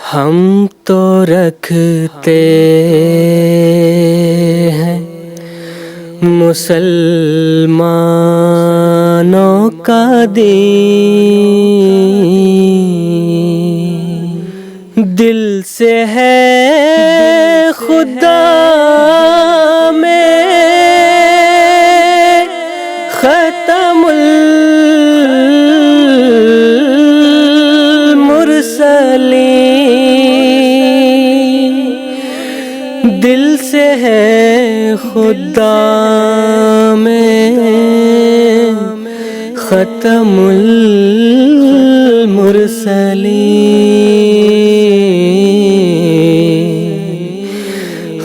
हम तो रखते हैं मुसलमानों का दीन, दिल से है खुदा में खत्मुल मुरसलीन, दिल से है खुदा में खत्मुल मुरसलीन,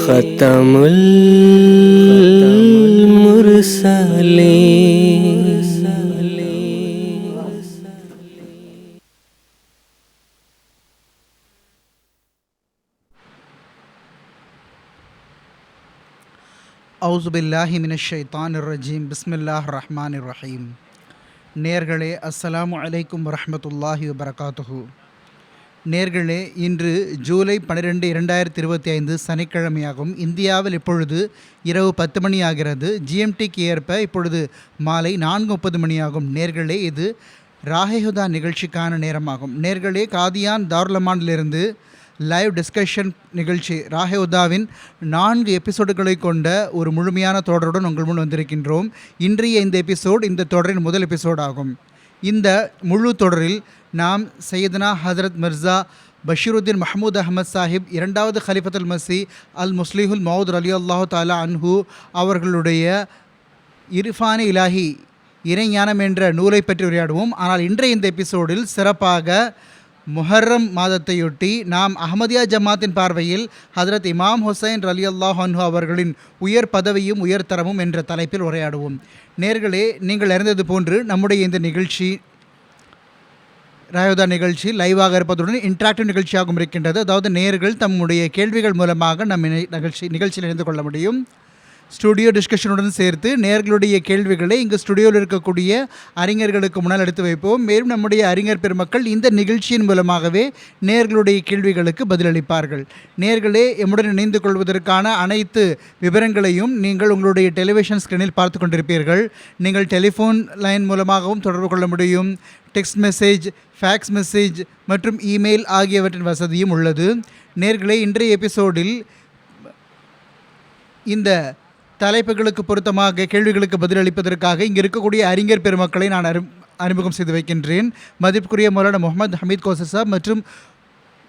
खत्मुल मुरसलीन। அவுசுபில்லாஹி மினஷ்ஷைத்தானிர் ரஜீம். பிஸ்மில்லாஹிர் ரஹ்மானிர் ரஹீம். நேர்களே, அஸ்ஸலாமு அலைக்கும் வரஹ்மத்துல்லாஹி வபரகாத்துஹு. நேர்களே, இன்று ஜூலை 12, 2025 சனிக்கிழமையாகும். இந்தியாவில் இப்பொழுது இரவு 10 மணி ஆகிறது. ஜிஎம்டிக்கு ஏற்ப இப்பொழுது மாலை 4:30 மணி ஆகும். நேர்களே, இது ராஹேஹுதா நிகழ்ச்சிக்கான நேரமாகும். நேர்களே, காதியான் தாருலமானிலிருந்து லைவ் டிஸ்கஷன் நிகழ்ச்சி ராஹேஹுதாவின் 4 எபிசோடுகளை கொண்ட ஒரு முழுமையான தொடருடன் உங்கள் முன் வந்திருக்கின்றோம். இன்றைய இந்த எபிசோட் இந்த தொடரின் முதல் எபிசோடாகும். இந்த முழு தொடரில் நாம் சையதுனா ஹஜரத் மிர்சா பஷீருத்தீன் மஹமூத் அஹமத் சாஹிப், 2வது ஹலிஃபத்துல் மஸீ அல் முஸ்லிஹுல் மௌத் ரலியல்லாஹு தஆலா அன்ஹு அவர்களுடைய இர்ஃபானி இலாஹி இறைஞானம் என்ற நூலை பற்றி உரையாடுவோம். ஆனால் இன்றைய இந்த எபிசோடில் சிறப்பாக முஹர்ரம் மாதத்தையொட்டி நாம் அஹ்மதியா ஜமாத்தின் பார்வையில் ஹஜரத் இமாம் ஹுசைன் ரலியல்லாஹு அன்ஹு அவர்களின் உயர் பதவியும் உயர்தரமும் என்ற தலைப்பில் உரையாடுவோம். நேர்களே, நீங்கள் அறிந்தது போன்று நம்முடைய இந்த நிகழ்ச்சி ராஹேஹுதா நிகழ்ச்சி லைவாக இருப்பதுடன் இன்டராக்டிவ் நிகழ்ச்சியாகவும் இருக்கின்றது. அதாவது நேர்கள் தம்முடைய கேள்விகள் மூலமாக நம் நிகழ்ச்சியில் இணைந்து கொள்ள முடியும். ஸ்டுடியோ டிஸ்கஷனுடன் சேர்த்து நேர்களுடைய கேள்விகளை இங்கு ஸ்டுடியோவில் இருக்கக்கூடிய அறிஞர்களுக்கு முன்னால் எடுத்து வைப்போம். மேலும் நம்முடைய அறிஞர் பெருமக்கள் இந்த நிகழ்ச்சியின் மூலமாகவே நேர்களுடைய கேள்விகளுக்கு பதிலளிப்பார்கள். நேர்களே, எம்முடன் இணைந்து கொள்வதற்கான அனைத்து விவரங்களையும் நீங்கள் உங்களுடைய டெலிவிஷன் ஸ்க்ரீனில் பார்த்து கொண்டிருப்பீர்கள். நீங்கள் டெலிஃபோன் லைன் மூலமாகவும் தொடர்பு கொள்ள முடியும். டெக்ஸ்ட் மெசேஜ், ஃபேக்ஸ் மெசேஜ் மற்றும் இமெயில் ஆகியவற்றின் வசதியும் உள்ளது. நேர்களே, இன்றைய எபிசோடில் இந்த தலைப்புகளுக்கு பொருத்தமாக கேள்விகளுக்கு பதிலளிப்பதற்காக இங்கே இருக்கக்கூடிய அறிஞர் பெருமக்களை நான் அறிமுகம் செய்து வைக்கின்றேன். மதிப்புக்குரிய மௌலானா முகமது ஹமீத் கோசர் சாப் மற்றும்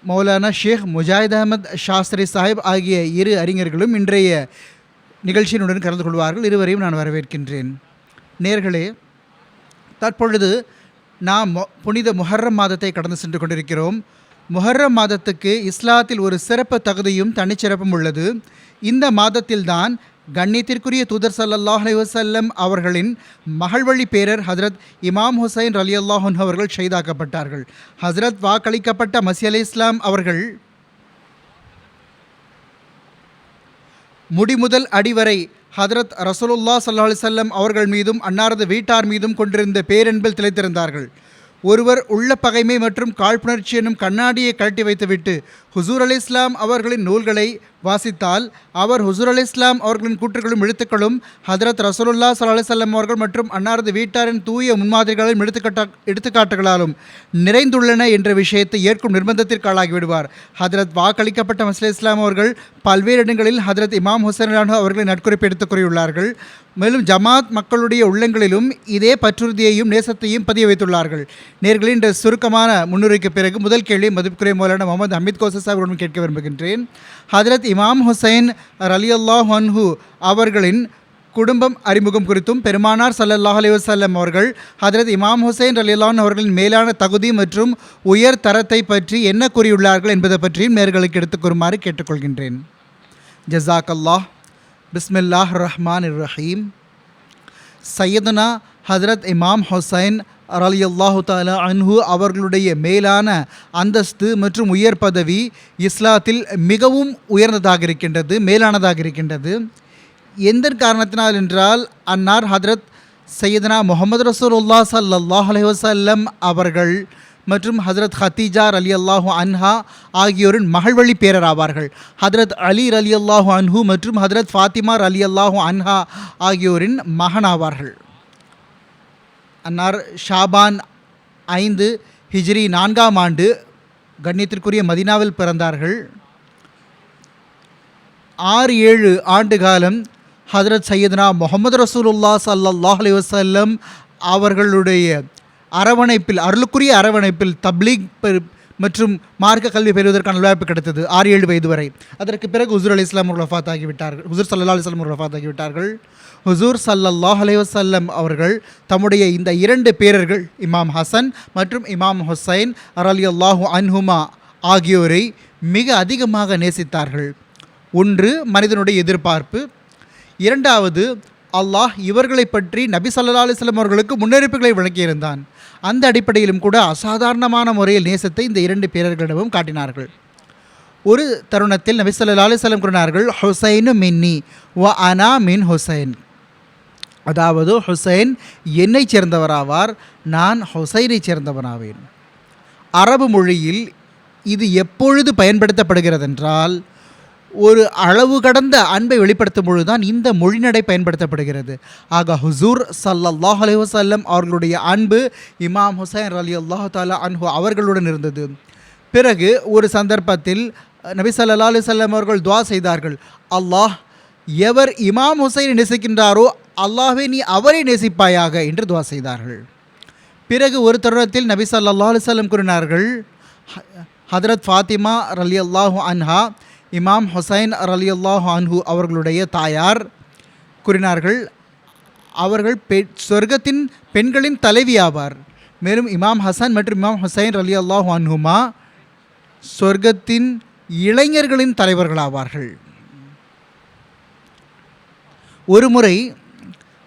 மௌலானா ஷேக் முஜாஹித் அஹமத் ஷாஸ்திரி சாஹிப் ஆகிய இரு அறிஞர்களும் இன்றைய நிகழ்ச்சியினுடன் கலந்து கொள்வார்கள். இருவரையும் நான் வரவேற்கின்றேன். நேர்களே, தற்பொழுது நாம் புனித முஹர்ரம் மாதத்தை கடந்து சென்று கொண்டிருக்கிறோம். முஹர்ரம் மாதத்துக்கு இஸ்லாத்தில் ஒரு சிறப்பு தகுதியும் தனிச்சிறப்பும் உள்ளது. இந்த மாதத்தில்தான் கண்ணியத்திற்குரிய தூதர் ஸல்லல்லாஹு அலைஹி வஸல்லம் அவர்களின் மகள்வழி பேரர் ஹஜரத் இமாம் ஹுசைன் ரலியல்லாஹு அன்ஹு அவர்கள் ஷஹீதாக்கப்பட்டார்கள். ஹஜரத் வாக்களிக்கப்பட்ட மஸீஹ் அலைஹிஸ்ஸலாம் அவர்கள் முடிமுதல் அடிவரை ஹஜரத் ரசூலுல்லாஹ் ஸல்லல்லாஹு அலைஹி வஸல்லம் அவர்கள் மீதும் அன்னாரது வீட்டார் மீதும் கொண்டிருந்த பேரன்பில் திளைத்திருந்தார்கள். ஒருவர் உள்ள பகைமை மற்றும் காழ்ப்புணர்ச்சி என்னும் கண்ணாடியை கழட்டி வைத்துவிட்டு ஹுசூர் அலைஹிஸ்ஸலாம் அவர்களின் நூல்களை வாசித்தால் அவர் ஹுசூர் அலைஹிஸ்ஸலாம் அவர்களின் கூற்றுகளும் எழுத்துக்களும் ஹஜரத் ரசூலுல்லாஹ் ஸல்லல்லாஹு அலைஹி வஸல்லம் அவர்கள் மற்றும் அன்னாரது வீட்டாரின் தூய முன்மாதிரிகளின் எடுத்துக்காட்டுகளாலும் நிறைந்துள்ளன என்ற விஷயத்தை ஏற்கும் நிர்பந்தத்திற்கு ஆளாகிவிடுவார். ஹஜரத் வாக்களிக்கப்பட்ட மஸீஹ் அலைஹிஸ்ஸலாம் அவர்கள் பல்வேறு இடங்களில் ஹஜரத் இமாம் ஹுசைன் அவர்களின் நட்குறிப்பு எடுத்துக் கூறியுள்ளார்கள். மேலும் ஜமாத் மக்களுடைய உள்ளங்களிலும் இதே பற்றுறுதியையும் நேசத்தையும் பதிய வைத்துள்ளார்கள். நேர்களின் இந்த சுருக்கமான முன்னுரைக்கு பிறகு முதல் கேள்வி மதிப்புக்குரிய மௌலானா முகமது ஹமீத் கோசர் சாஹிப் கேட்க விரும்புகின்றேன். ஹஜரத் இமாம் ஹுசைன் ரலியல்லாஹு அன்ஹு அவர்களின் குடும்பம் அறிமுகம் குறித்தும் பெருமானார் ஸல்லல்லாஹு அலைஹி வஸல்லம் அவர்கள் ஹஜரத் இமாம் ஹுசைன் ரலியல்லாஹு அன்ஹு அவர்களின் மேலான தகுதி மற்றும் உயர் தரத்தை பற்றி என்ன கூறியுள்ளார்கள் என்பதை பற்றியும் நேர்களுக்கு எடுத்துக் கூறுமாறு கேட்டுக்கொள்கின்றேன். ஜஸாக்கல்லாஹ். பிஸ்மில்லாஹிர் ரஹ்மானிர் ரஹீம். சையதுனா ஹஜரத் இமாம் ஹுசைன் ரலியல்லாஹு தஆலா அன்ஹு அவர்களுடைய மேலான அந்தஸ்து மற்றும் உயர் பதவி இஸ்லாத்தில் மிகவும் உயர்ந்ததாக இருக்கின்றது, மேலானதாக இருக்கின்றது. எந்த காரணத்தினால் என்றால் அன்னார் ஹஜரத் சையதுனா முஹம்மது ரசூலுல்லாஹ் ஸல்லல்லாஹு அலைஹி வஸல்லம் அவர்கள் மற்றும் ஹஜரத் ஹத்தீஜா ரலியல்லாஹு அன்ஹா ஆகியோரின் மகள்வழி பேரர் ஆவார்கள். ஹஜரத் அலி ரலியல்லாஹு அன்ஹு மற்றும் ஹஜரத் ஃபாத்திமா ரலியல்லாஹு அன்ஹா ஆகியோரின் மகன் ஆவார்கள். அன்னார் ஷாபான் 5 ஹிஜ்ரி 4ஆம் ஆண்டு கண்ணியத்திற்குரிய மதீனாவில் பிறந்தார்கள். 6-7 ஆண்டு காலம் ஹஜரத் சையதுனா முஹம்மது ரசூலுல்லாஹ் ஸல்லல்லாஹு அலைஹி வஸல்லம் அவர்களுடைய அரவணைப்பில், அருளுக்குரிய அரவணைப்பில் தப்லீக் மற்றும் மார்க்க கல்வி பெறுவதற்கான வாய்ப்பு கிடைத்தது 6-7 வயது வரை. அதற்கு பிறகு ஹுசூர் அலைஹிஸ்ஸலாம் அவர்கள் வஃபாத் ஆகிவிட்டார்கள். ஹுசூர் ஸல்லல்லாஹு அலைஹி வஸல்லம் அவர்கள் வஃபாத் ஆகிவிட்டார்கள். ஹுசூர் ஸல்லல்லாஹு அலைஹி வஸல்லம் அவர்கள் தம்முடைய இந்த 2 பேரர்கள் இமாம் ஹசன் மற்றும் இமாம் ஹுசைன் ரலியல்லாஹு அன்ஹுமா ஆகியோரை மிக அதிகமாக நேசித்தார்கள். ஒன்று மனிதனுடைய எதிர்பார்ப்பு, இரண்டாவது அல்லாஹ் இவர்களை பற்றி நபி ஸல்லல்லாஹு அலைஹி வஸல்லம் அவர்களுக்கு முன்னறிவிப்புகளை வழங்கியிருந்தான். அந்த அடிப்படையிலும் கூட அசாதாரணமான முறையில் நேசத்தை இந்த 2 பேரர்களிடமும் காட்டினார்கள். ஒரு தருணத்தில் நபி ஸல்லல்லாஹு அலைஹி வஸல்லம் கூறினார்கள், ஹுசைனு மின்னி வ அனா மின் ஹுசைன். அதாவது ஹுசைன் என்னை சேர்ந்தவராவார், நான் ஹுசைனை சேர்ந்தவனாவேன். அரபு மொழியில் இது எப்பொழுது பயன்படுத்தப்படுகிறதென்றால், ஒரு அளவு கடந்த அன்பை வெளிப்படுத்தும் பொழுதுதான் இந்த மொழிநடை பயன்படுத்தப்படுகிறது. ஆக ஹுசூர் ஸல்லல்லாஹு அலைஹி வஸல்லம் அவர்களுடைய அன்பு இமாம் ஹுசைன் ரலியல்லாஹு தஆலா அன்ஹு அவர்களுடன் இருந்தது. பிறகு ஒரு சந்தர்ப்பத்தில் நபி ஸல்லல்லாஹு அலைஹி வஸல்லம் அவர்கள் துஆ செய்தார்கள், அல்லாஹ் எவர் இமாம் ஹுசைனை நேசிக்கின்றாரோ அல்லாஹ்வே நீ அவரை நேசிப்பாயாக என்று துஆ செய்தார்கள். பிறகு ஒரு தருணத்தில் நபி ஸல்லல்லாஹு அலைஹி வஸல்லம் கூறினார்கள், ஹஜரத் ஃபாத்திமா ரலியல்லாஹு அன்ஹா இமாம் ஹுசைன் ரலியல்லாஹு அன்ஹு அவர்களுடைய தாயார் கூறினார்கள், அவர்கள் சொர்க்கத்தின் பெண்களின் தலைவி ஆவார். மேலும் இமாம் ஹசன் மற்றும் இமாம் ஹுசைன் ரலியல்லாஹு அன்ஹுமா சொர்க்கத்தின் இளைஞர்களின் தலைவர்களாவார்கள். ஒரு முறை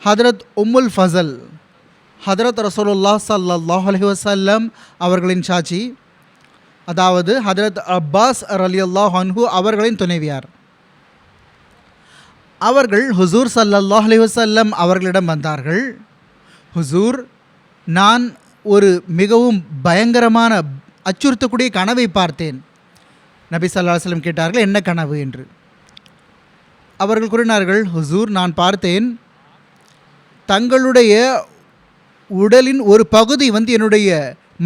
ஹதரத் உம்முல் ஃபசல் ஹதரத் ரசூலுல்லாஹ் ஸல்லல்லாஹு அலைஹி வஸல்லம் அவர்களின் சாட்சி, அதாவது ஹதரத் அப்பாஸ் ரலியல்லாஹு அன்ஹு அவர்களின் துணைவியார், அவர்கள் ஹுசூர் ஸல்லல்லாஹு அலைஹி வஸல்லம் அவர்களிடம் வந்தார்கள். ஹுசூர், நான் ஒரு மிகவும் பயங்கரமான அச்சுறுத்தக்கூடிய கனவை பார்த்தேன். நபி ஸல்லல்லாஹு அலைஹி வஸல்லம் கேட்டார்கள், என்ன கனவு என்று. அவர்கள் கூறினார்கள், ஹுசூர், நான் பார்த்தேன் தங்களுடைய உடலின் ஒரு பகுதி என்னுடைய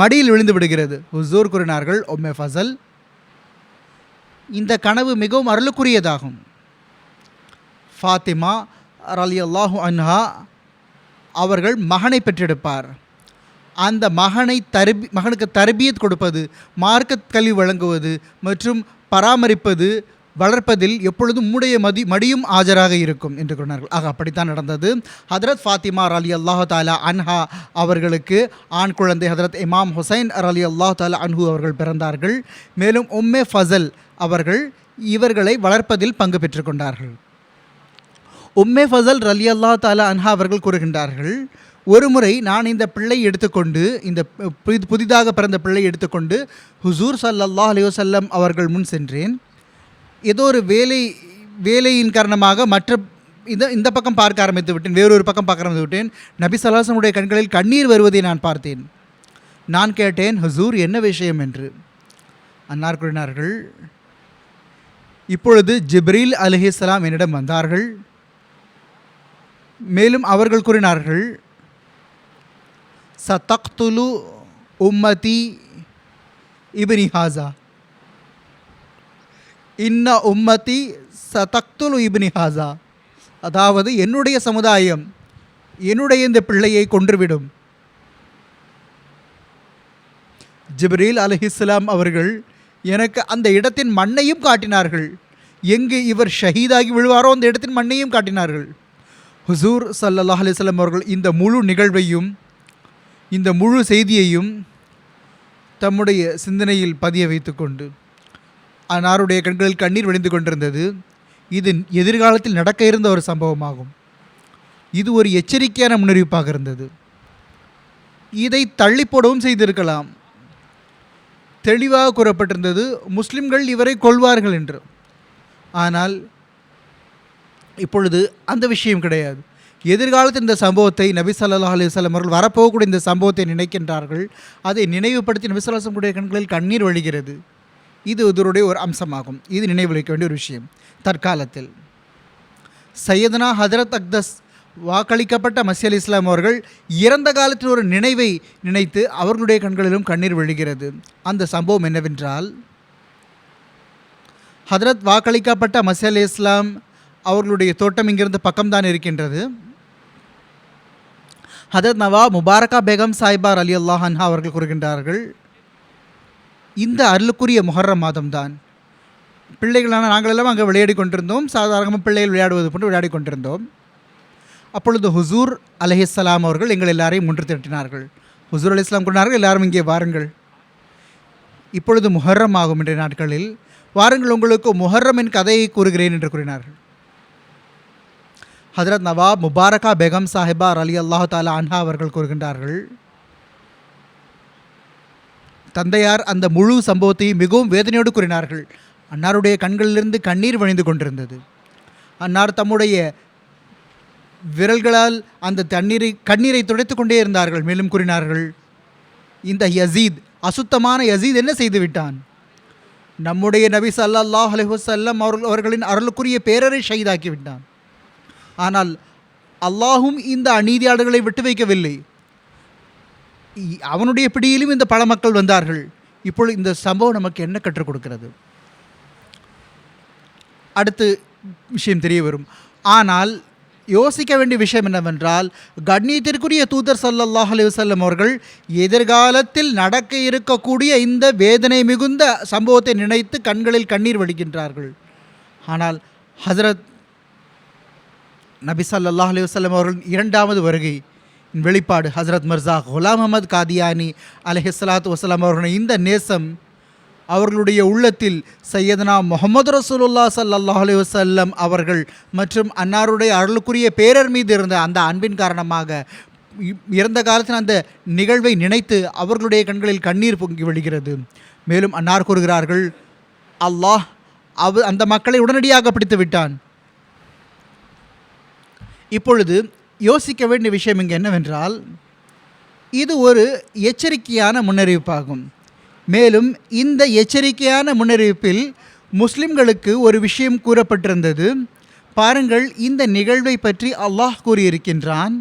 மடியில் விழுந்து விடுகிறது. ஹுசூர் கூறினார்கள், உம்மே ஃபசல், இந்த கனவு மிகவும் அருளுக்குரியதாகும். ஃபாத்திமா ரலியல்லாஹு அன்ஹா அவர்கள் மகனை பெற்றெடுப்பார். அந்த மகனுக்கு தர்பியத் கொடுப்பது, மார்க்க கல்வி வழங்குவது மற்றும் பராமரிப்பது, வளர்ப்பதில் எப்பொழுதும் மடியும் ஆஜராக இருக்கும் என்று கூறினார்கள். ஆக அப்படித்தான் நடந்தது. ஹதரத் ஃபாத்திமா ரலியல்லாஹு தஆலா அன்ஹா அவர்களுக்கு ஆண் குழந்தை ஹதரத் இமாம் ஹுசைன் ரலியல்லாஹு தஆலா அன்ஹு அவர்கள் பிறந்தார்கள். மேலும் உம்மே ஃபசல் அவர்கள் இவர்களை வளர்ப்பதில் பங்கு பெற்று கொண்டார்கள். உம்மே ஃபசல் ரலியல்லாஹு தஆலா அன்ஹா அவர்கள் கூறுகின்றார்கள், ஒரு முறை நான் இந்த பிள்ளை எடுத்துக்கொண்டு, இந்த புதிதாக பிறந்த பிள்ளை எடுத்துக்கொண்டு ஹுசூர் ஸல்லல்லாஹு அலைஹி வஸல்லம் அவர்கள் முன் சென்றேன். ஏதோ ஒரு வேலையின் காரணமாக இந்த பக்கம் பார்க்க ஆரம்பித்து விட்டேன், வேறொரு பக்கம் பார்க்க ஆரம்பித்து விட்டேன். நபி ஸல்லல்லாஹு அலைஹி வஸல்லம் கண்களில் கண்ணீர் வருவதை நான் பார்த்தேன். நான் கேட்டேன், ஹுசூர் என்ன விஷயம் என்று. அன்னார் கூறினார்கள், இப்பொழுது ஜிப்ரீல் அலைஹிஸ்ஸலாம் என்னிடம் வந்தார்கள். மேலும் அவர்கள் கூறினார்கள், சதக்துலு உம்மதி இப்னி ஹாஸா, இன்ன உம்மதி சதக்துலு இப்னி ஹாஸா, அதாவது என்னுடைய சமுதாயம் என்னுடைய இந்த பிள்ளையை கொன்றுவிடும். ஜிப்ரீல் அலைஹிஸ்ஸலாம் அவர்கள் எனக்கு அந்த இடத்தின் மண்ணையும் காட்டினார்கள். எங்கு இவர் ஷஹீதாகி விழுவாரோ அந்த இடத்தின் மண்ணையும் காட்டினார்கள். ஹுசூர் ஸல்லல்லாஹு அலைஹி வஸல்லம் அவர்கள் இந்த முழு நிகழ்வையும், இந்த முழு செய்தியையும் தம்முடைய சிந்தனையில் பதிய வைத்து கொண்டு அன்னாருடைய கண்களில் கண்ணீர் வழிந்து கொண்டிருந்தது. இது எதிர்காலத்தில் நடக்க இருந்த ஒரு சம்பவமாகும். இது ஒரு எச்சரிக்கையான முன்னறிவிப்பாக இருந்தது. இதை தள்ளி போடவும் செய்திருக்கலாம். தெளிவாக கூறப்பட்டிருந்தது, முஸ்லிம்கள் இவரை கொல்வார்கள் என்று. ஆனால் இப்பொழுது அந்த விஷயம் கிடையாது. எதிர்காலத்தில் இந்த சம்பவத்தை நபி ஸல்லல்லாஹு அலைஹி வஸல்லம் அவர்கள் வரப்போகக்கூடிய இந்த சம்பவத்தை நினைக்கின்றார்கள். அதை நினைவுபடுத்தி நபி ஸல்லல்லாஹு அலைஹி வஸல்லம் கண்களில் கண்ணீர் வழிகிறது. இது இதனுடைய ஒரு அம்சமாகும். இது நினைவு வைக்க வேண்டிய ஒரு விஷயம். தற்காலத்தில் சையதுனா ஹதரத் அக்தஸ் வாக்களிக்கப்பட்ட மஸீஹ் அலி இஸ்லாம் அவர்கள் இறந்த காலத்தில் ஒரு நினைவை நினைத்து அவர்களுடைய கண்களிலும் கண்ணீர் விழுகிறது. அந்த சம்பவம் என்னவென்றால், ஹதரத் வாக்களிக்கப்பட்ட மஸீஹ் அலி இஸ்லாம் அவர்களுடைய தோட்டம் இங்கிருந்து பக்கம்தான் இருக்கின்றது. ஹதரத் நவாப் முபாரக்கா பேகம் சாஹிபார் அலி அல்லாஹ் அன்ஹா அவர்கள் கூறுகின்றார்கள், இந்த அருளுக்குரிய முஹர்ரம் மாதம்தான் பிள்ளைகளான நாங்கள் எல்லாம் அங்கே விளையாடி கொண்டிருந்தோம். சாதாரணமாக பிள்ளைகள் விளையாடுவது போன்று விளையாடி கொண்டிருந்தோம். அப்பொழுது ஹுசூர் அலைஹிஸ்ஸலாம் அவர்கள் எங்கள் எல்லாரையும் ஒன்று திரட்டினார்கள். ஹுசூர் அலைஹிஸ்ஸலாம் கூறினார்கள், எல்லாரும் இங்கே வாருங்கள், இப்பொழுது முஹர்ரம் ஆகும் என்ற நாட்களில் வாருங்கள், உங்களுக்கு முஹர்ரமின் கதையை கூறுகிறேன் என்று கூறினார்கள். ஹதரத் நவாப் முபாரக்கா பேகம் சாஹிபார் அலி அல்லாஹ் தாலா அன்ஹா அவர்கள் கூறுகின்றார்கள், தந்தையார் அந்த முழு சம்பவத்தையும் மிகவும் வேதனையோடு கூறினார்கள். அன்னாருடைய கண்களிலிருந்து கண்ணீர் வழிந்து கொண்டிருந்தது. அன்னார் தம்முடைய விரல்களால் அந்த கண்ணீரை துடைத்து கொண்டே இருந்தார்கள். மேலும் கூறினார்கள், இந்த யசீத், அசுத்தமான யசீத் என்ன செய்து விட்டான்? நம்முடைய நபி ஸல்லல்லாஹு அலைஹி வஸல்லம் அவர்களின் அருளுக்குரிய பேரரை ஷஹீதாக்கி விட்டான். ஆனால் அல்லாஹும் இந்த அநீதியாளர்களை விட்டு வைக்கவில்லை. அவனுடைய பிடியிலும் இந்த பல மக்கள் வந்தார்கள். இப்பொழுது இந்த சம்பவம் நமக்கு என்ன கற்றுக் கொடுக்கிறது? அடுத்து விஷயம் தெரிய வரும். ஆனால் யோசிக்க வேண்டிய விஷயம் என்னவென்றால், கண்ணியத்திற்குரிய தூதர் ஸல்லல்லாஹு அலைஹி வஸல்லம் அவர்கள் எதிர்காலத்தில் நடக்க இருக்கக்கூடிய இந்த வேதனை மிகுந்த சம்பவத்தை நினைத்து கண்களில் கண்ணீர் வடிக்கின்றார்கள். ஆனால் ஹஜரத் நபி ஸல்லல்லாஹு அலைஹி வஸல்லம் அவர்கள் இரண்டாவது வருகை வெளிப்பாடு ஹஜரத் மிர்சா குலாம் அஹமத் காதியானி அலைஹிஸ்ஸலாத்து வஸலாம் அவர்களின் இந்த நேசம் அவர்களுடைய உள்ளத்தில் சையதுனா முஹம்மது ரசூலுல்லாஹ் ஸல்லல்லாஹு அலைஹி வஸல்லம் அவர்கள் மற்றும் அன்னாருடைய அருளுக்குரிய பேரர் மீது இருந்த அந்த அன்பின் காரணமாக இறந்த காலத்தில் அந்த நிகழ்வை நினைத்து அவர்களுடைய கண்களில் கண்ணீர் பொங்கி விழுகிறது. மேலும் அன்னார் கூறுகிறார்கள், அல்லாஹ் அந்த மக்களை உடனடியாக பிடித்து விட்டான். இப்பொழுது யோசிக்க வேண்டிய விஷயம் இங்கே என்னவென்றால், இது ஒரு எச்சரிக்கையான முன்னறிவிப்பாகும். மேலும் இந்த எச்சரிக்கையான முன்னறிவிப்பில் முஸ்லிம்களுக்கு ஒரு விஷயம் கூறப்பட்டிருந்தது. பாருங்கள், இந்த நிகழ்வை பற்றி அல்லாஹ் கூறியிருக்கின்றான்,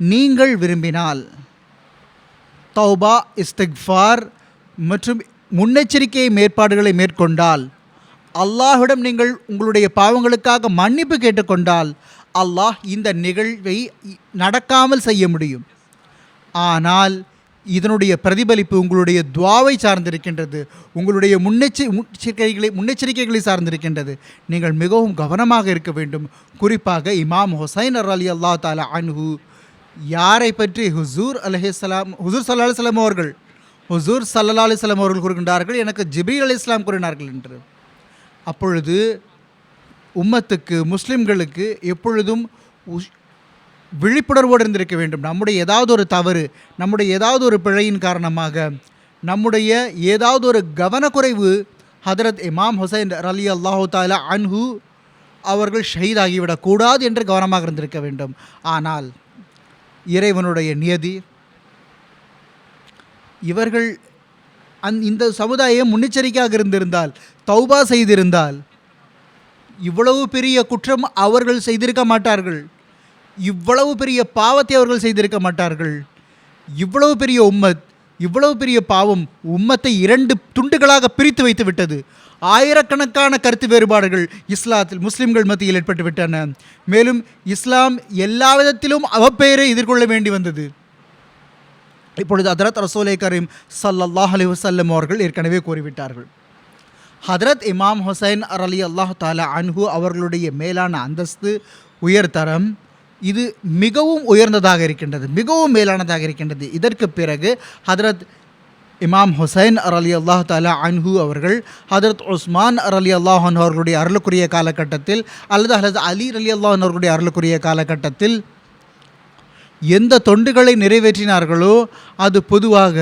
நீங்கள் விரும்பினால் தௌபா, இஸ்திக்ஃபார் மற்றும் முன்னெச்சரிக்கை மேற்பாடுகளை மேற்கொண்டால், அல்லாஹ்விடம் நீங்கள் உங்களுடைய பாவங்களுக்காக மன்னிப்பு கேட்டுக்கொண்டால், அல்லாஹ் இந்த நிகழ்வை நடக்காமல் செய்ய முடியும். ஆனால் இதனுடைய பிரதிபலிப்பு உங்களுடைய துவாவை சார்ந்திருக்கின்றது, உங்களுடைய முன்னெச்சரிக்கைகளை சார்ந்திருக்கின்றது. நீங்கள் மிகவும் கவனமாக இருக்க வேண்டும். குறிப்பாக இமாம் ஹுசைன் அலி அல்லாஹ் தாலா அன்ஹு யாரை பற்றி ஹுசூர் ஸல்லல்லாஹு அலைஹி வஸல்லம் அவர்கள் கூறுகின்றார்கள், எனக்கு ஜிப்ரீல் அலைஹிஸ்ஸலாம் கூறினார்கள் என்று. அப்பொழுது உம்மத்துக்கு, முஸ்லிம்களுக்கு எப்பொழுதும் விழிப்புணர்வோடு இருந்திருக்க வேண்டும். நம்முடைய ஏதாவது ஒரு தவறு, நம்முடைய ஏதாவது ஒரு பிழையின் காரணமாக, நம்முடைய ஏதாவது ஒரு கவனக்குறைவு ஹதரத் இமாம் ஹுசைன் அலி அல்லாஹு தாலா அன்ஹு அவர்கள் ஷஹீதாகிவிடக்கூடாது என்று கவனமாக இருந்திருக்க வேண்டும். ஆனால் இறைவனுடைய நியதி, இவர்கள் இந்த சமுதாயம் முன்னெச்சரிக்கையாக இருந்திருந்தால், தௌபா செய்திருந்தால், இவ்வளவு பெரிய குற்றம் அவர்கள் செய்திருக்க மாட்டார்கள், இவ்வளவு பெரிய பாவத்தை அவர்கள் செய்திருக்க மாட்டார்கள். இவ்வளவு பெரிய உம்மத், இவ்வளவு பெரிய பாவம் உம்மத்தை 2 துண்டுகளாக பிரித்து வைத்து விட்டது. ஆயிரக்கணக்கான கருத்து வேறுபாடுகள் முஸ்லிம்கள் மத்தியில் ஏற்பட்டு விட்டன. மேலும் இஸ்லாம் எல்லா விதத்திலும் அவப்பெயரை எதிர்கொள்ள வேண்டி வந்தது. இப்பொழுது ஹதரத் ரசூலே கரீம் ஸல்லல்லாஹு அலைஹி வஸல்லம் அவர்கள் ஏற்கனவே கூறிவிட்டார்கள், ஹதரத் இமாம் ஹுசைன் அலி அல்லாஹ் தாலா அன்ஹு அவர்களுடைய மேலான அந்தஸ்து, உயர்தரம், இது மிகவும் உயர்ந்ததாக இருக்கின்றது, மிகவும் மேலானதாக இருக்கின்றது. இதற்கு பிறகு ஹதரத் இமாம் ஹுசைன் அலி அல்லாஹ் தாலா அன்ஹு அவர்கள் ஹதரத் உஸ்மான் அலி அல்லாஹ் அவர்களுடைய அருளுக்குரிய காலகட்டத்தில் அல்லது ஹதரத் அலி அலி அல்லாஹ் அவர்களுடைய அருளுக்குரிய காலகட்டத்தில் எந்த தொண்டுகளை நிறைவேற்றினார்களோ அது பொதுவாக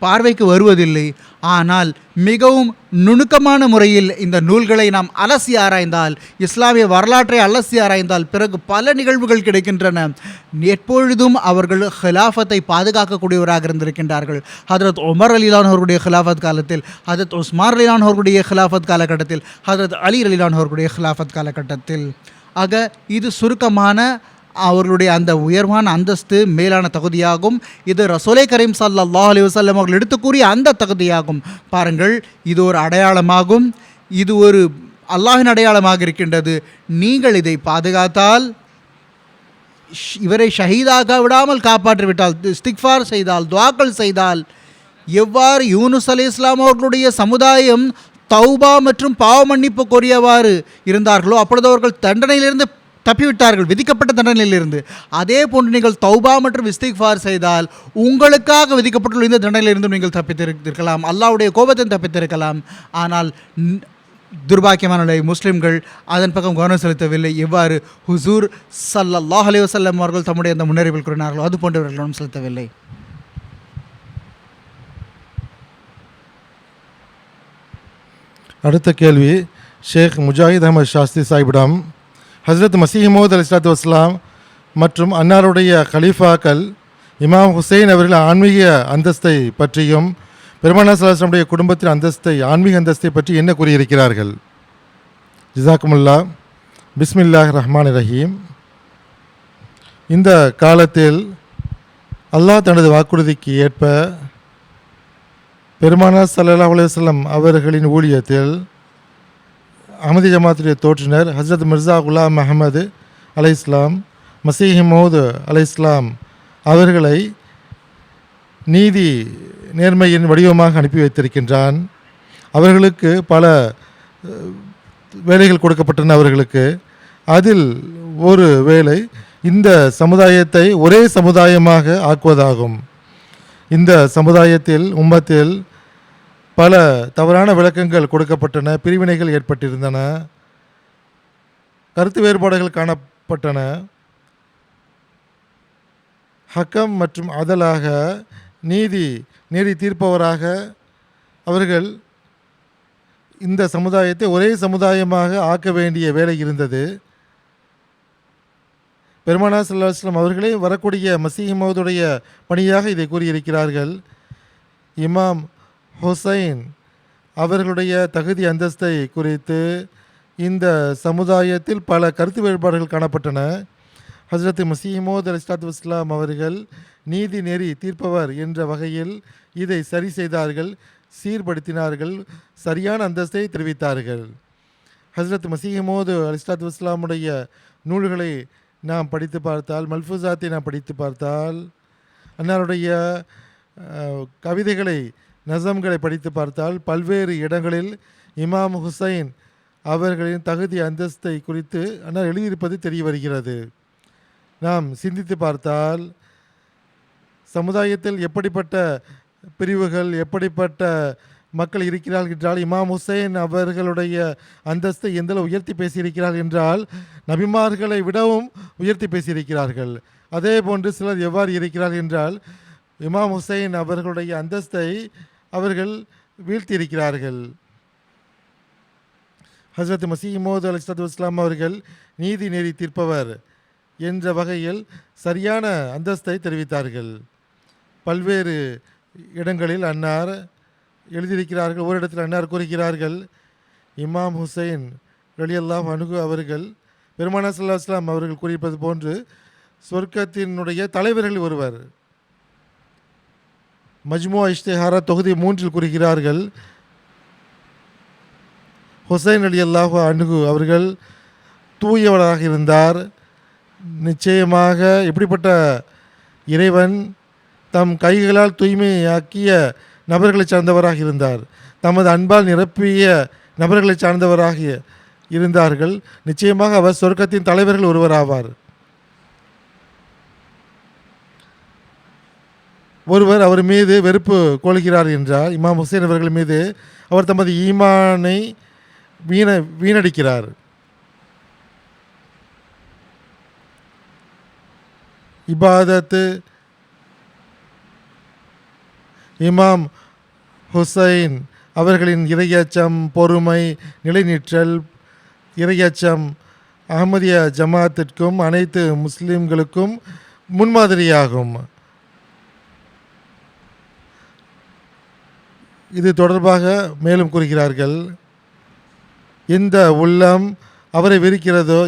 பார்வைக்கு வருவதில்லை. ஆனால் மிகவும் நுணுக்கமான முறையில் இந்த நூல்களை நாம் அலசி ஆராய்ந்தால், இஸ்லாமிய வரலாற்றை அலசி ஆராய்ந்தால் பிறகு பல நிகழ்வுகள் கிடைக்கின்றன. எப்பொழுதும் அவர்கள் ஹிலாஃபத்தை பாதுகாக்கக்கூடியவராக இருந்திருக்கின்றார்கள். ஹதரத் உமர் அலிலான் அவர்களுடைய ஹிலாஃபத் காலத்தில், ஹதரத் உஸ்மான் அலிலான் அவர்களுடைய ஹிலாஃபத் காலகட்டத்தில், ஹதரத் அலி அலிலான் அவர்களுடைய ஹிலாஃபத் காலகட்டத்தில். ஆக இது சுருக்கமான அவர்களுடைய அந்த உயர்வான அந்தஸ்து, மேலான தகுதியாகும். இது ரசூலை கரீம் ஸல்லல்லாஹு அலைஹி வஸல்லம் அவர்கள் எடுத்துக்கூறிய அந்த தகுதியாகும். பாருங்கள், இது ஒரு அடையாளமாகும். இது ஒரு அல்லாஹ்வின் அடையாளமாக இருக்கின்றது. நீங்கள் இதை பாதுகாத்தால், இவரை ஷஹீதாக விடாமல் காப்பாற்றிவிட்டால், இஸ்திக்ஃபார் செய்தால், துஆக்கள் செய்தால், எவ்வாறு யூனுஸ் அலைஹிஸ்ஸலாம் அவர்களுடைய சமுதாயம் தௌபா மற்றும் பாவ மன்னிப்பு கோரியவாறு இருந்தார்களோ அப்பொழுது அவர்கள் தண்டனையிலிருந்து தப்பிவிட்டார்கள், விதிக்கப்பட்ட தண்டனையிலிருந்து. அதே போன்று நீங்கள் தௌபா மற்றும் இஸ்திக்ஃபார் செய்தால் உங்களுக்காக விதிக்கப்பட்டுள்ள இந்த தண்டனையிலிருந்து நீங்கள் தப்பித்திருக்கலாம், அல்லாஹ்வுடைய கோபத்தை தப்பித்திருக்கலாம். ஆனால் துர்பாக்கியமான முஸ்லிம்கள் அதன் பக்கம் கவனம் செலுத்தவில்லை. எவ்வாறு ஹுசூர் ஸல்லல்லாஹு அலைஹி வஸல்லம் அவர்கள் தம்முடைய அந்த முன்னறிவில் கூறினார்களோ அது போன்றவர்கள் கவனம் செலுத்தவில்லை. அடுத்த கேள்வி ஷேக் முஜாஹித் அஹமது ஷாஸ்தி சாஹிபிடம், ஹஸ்ரத் மசீஹ் மௌத் அலைஹிஸ்ஸலாத்து வஸ்ஸலாம் மற்றும் அன்னாருடைய கலீஃபாக்கள் இமாம் ஹுசைன் அவர்கள் ஆன்மீக அந்தஸ்தை பற்றியும் பெருமானார் ஸல்லல்லாஹு அலைஹி வஸல்லம் குடும்பத்தின் அந்தஸ்தை, ஆன்மீக அந்தஸ்தை பற்றி என்ன கூறியிருக்கிறார்கள்? ஜிசாக்குமுல்லா. பிஸ்மில்லாஹ் ரஹ்மான் ரஹீம். இந்த காலத்தில் அல்லாஹ் தனது வாக்குறுதிக்கு ஏற்ப பெருமானார் ஸல்லல்லாஹு அலைஹி வஸல்லம் அவர்களின் ஊழியத்தில் அஹ்மதி ஜமாத்துடைய தோற்றுனர் ஹஸ்ரத் மிர்சா குலாம் அஹமது அலைஹிஸ்ஸலாம், மசீஹ் மௌத் அலைஹிஸ்ஸலாம் அவர்களை நீதி நேர்மையின் வடிவமாக அனுப்பி வைத்திருக்கின்றான். அவர்களுக்கு பல வேலைகள் கொடுக்கப்பட்டன. அவர்களுக்கு அதில் ஒரு வேலை இந்த சமுதாயத்தை ஒரே சமுதாயமாக ஆக்குவதாகும். இந்த சமுதாயத்தில் உம்மத்தில் பல தவறான விளக்கங்கள் கொடுக்கப்பட்டன, பிரிவினைகள் ஏற்பட்டிருந்தன, கருத்து வேறுபாடுகள் காணப்பட்டன. ஹக்கம் மற்றும் அதலாக நீதி தீர்ப்பவராக அவர்கள் இந்த சமுதாயத்தை ஒரே சமுதாயமாக ஆக்க வேண்டிய வேலை இருந்தது. பெருமானார் ஸல்லல்லாஹு அலைஹி வஸல்லம் அவர்களே வரக்கூடிய மசீஹ் மௌதுடைய பணியாக இதை கூறியிருக்கிறார்கள். இமாம் ஹுசைன் அவர்களுடைய தகுதி அந்தஸ்தை குறித்து இந்த சமுதாயத்தில் பல கருத்து வேறுபாடுகள் காணப்பட்டன. ஹஸ்ரத் மசீஹ் மௌத் அலைஹிஸ்ஸலாத்து வஸ்ஸலாம் அவர்கள் நீதி நெறி தீர்ப்பவர் என்ற வகையில் இதை சரி செய்தார்கள், சீர்படுத்தினார்கள், சரியான அந்தஸ்தை தெரிவித்தார்கள். ஹஸ்ரத் மசீஹ் மௌத் அலைஹிஸ்ஸலாத்து வஸ்ஸலாமுடைய நூல்களை நாம் படித்து பார்த்தால், மல்ஃபூசாத்தை நாம் படித்து பார்த்தால், அன்னாருடைய கவிதைகளை, நசம்களை படித்து பார்த்தால் பல்வேறு இடங்களில் இமாம் ஹுசைன் அவர்களின் தகுதி அந்தஸ்தை குறித்து அன்னார் எழுதியிருப்பது தெரிய வருகிறது. நாம் சிந்தித்து பார்த்தால் சமுதாயத்தில் எப்படிப்பட்ட பிரிவுகள், எப்படிப்பட்ட மக்கள் இருக்கிறார்கள் என்றால், இமாம் ஹுசைன் அவர்களுடைய அந்தஸ்தை எந்தளவு உயர்த்தி பேசியிருக்கிறார்கள் என்றால் நபிமார்களை விடவும் உயர்த்தி பேசியிருக்கிறார்கள். அதே போன்று சிலர் எவ்வாறு இருக்கிறார்கள் என்றால் இமாம் ஹுசைன் அவர்களுடைய அந்தஸ்தை அவர்கள் வீழ்த்தியிருக்கிறார்கள். ஹஸ்ரத் மசீஹ் மௌத் அலைஹிஸ்ஸலாத்து வஸ்ஸலாம் அவர்கள் நீதி நெறி தீர்ப்பவர் என்ற வகையில் சரியான அந்தஸ்தை தெரிவித்தார்கள். பல்வேறு இடங்களில் அன்னார் எழுதியிருக்கிறார்கள். ஒரு இடத்தில் அன்னார் கூறுகிறார்கள், இமாம் ஹுசைன் ரலியல்லாஹு அன்ஹு அவர்கள் பெருமானார் ஸல்லல்லாஹு அலைஹி வஸல்லம் அவர்கள் கூறியிருப்பது போன்று சொர்க்கத்தினுடைய தலைவர்கள் ஒருவர். மஜ்முஆ இஷ்திஹாரா தொகுதி 3 கூறுகிறார்கள், ஹுசைன் ரலியல்லாஹு அன்ஹு அவர்கள் தூயவராக இருந்தார். நிச்சயமாக இப்படிப்பட்ட இறைவன் தம் கைகளால் தூய்மையாக்கிய நபர்களை சார்ந்தவராக இருந்தார். தமது அன்பால் நிரப்பிய நபர்களை சார்ந்தவராக இருந்தார்கள். நிச்சயமாக அவர் சொர்க்கத்தின் தலைவர்கள் ஒருவராவார். ஒருவர் அவர் மீது வெறுப்பு கொள்கிறார் என்றால் இமாம் ஹுசைன் அவர்கள் மீது அவர் தமது ஈமானை வீணடிக்கிறார். இபாதத்து இமாம் ஹுசைன் அவர்களின் இறையச்சம், பொறுமை, நிலைநிற்றல், இறையச்சம் அஹ்மதியா ஜமாத்திற்கும் அனைத்து முஸ்லிம்களுக்கும் முன்மாதிரியாகும். இது தொடர்பாக மேலும் கூறுகிறார்கள், எந்த உள்ளம் அவரை வெறுக்கிறதோ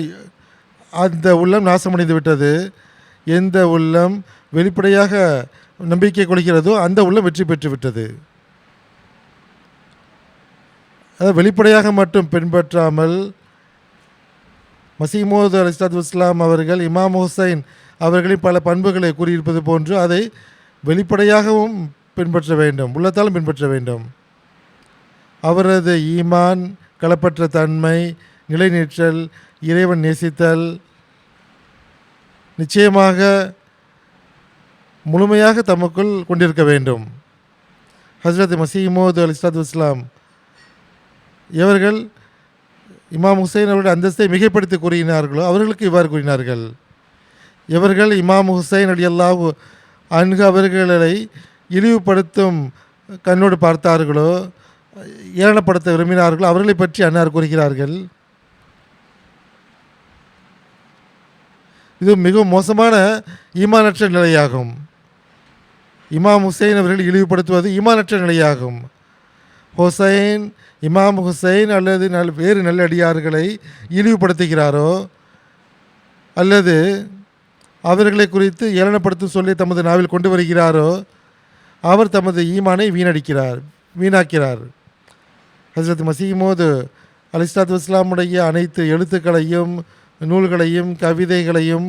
அந்த உள்ளம் நாசமடைந்து விட்டது. எந்த உள்ளம் வெளிப்படையாக நம்பிக்கை கொள்கிறதோ அந்த உள்ளம் வெற்றி பெற்று விட்டது. அதாவது வெளிப்படையாக மட்டும் பின்பற்றாமல் மஸீஹ் மவ்ஊத் அலைஹிஸ்ஸலாத்து வஸ்ஸலாம் அவர்கள் இமாம் ஹுசைன் அவர்களின் பல பண்புகளை கூறியிருப்பது போன்று அதை வெளிப்படையாகவும் பின்பற்ற வேண்டும், உள்ளத்தாலும் பின்பற்ற வேண்டும். அவரது ஈமான், களப்பற்ற தன்மை, நிலைநிற்றல், இறைவன் நேசித்தல் நிச்சயமாக முழுமையாக தமக்குள் கொண்டிருக்க வேண்டும். ஹஸ்ரத் மஸீஹ் மவ்ஊத் அலைஹிஸ்ஸலாத்து வஸ்ஸலாம் எவர்கள் இமாம் ஹுசைன் அவருடைய அந்தஸ்தை மிகைப்படுத்தி கூறினார்களோ அவர்களுக்கு இவ்வாறு கூறினார்கள், எவர்கள் இமாம் ஹுசைன் ரலியல்லாஹு அன்ஹு அவர்களை இழிவுபடுத்தும் கண்ணோடு பார்த்தார்களோ, ஏளனப்படுத்த விரும்பினார்களோ அவர்களை பற்றி அன்னார் கூறுகிறார்கள், இது மிகவும் மோசமான ஈமானற்ற நிலையாகும். இமாம் ஹுசைன் அவர்கள் இழிவுபடுத்துவது ஈமானற்ற நிலையாகும். ஹுசைன், இமாம் ஹுசைன் அல்லது வேறு நல்லடியார்களை இழிவுபடுத்துகிறாரோ அல்லது அவர்களை குறித்து ஏளனப்படுத்தும் சொல்லி தமது நாவில் கொண்டு வருகிறாரோ அவர் தமது ஈமானை வீணாக்கிறார். ஹஸ்ரத் மஸீஹ் மவ்ஊத் அலைஹிஸ்ஸலாத்து வஸ்ஸலாமுடைய அனைத்து எழுத்துக்களையும் நூல்களையும் கவிதைகளையும்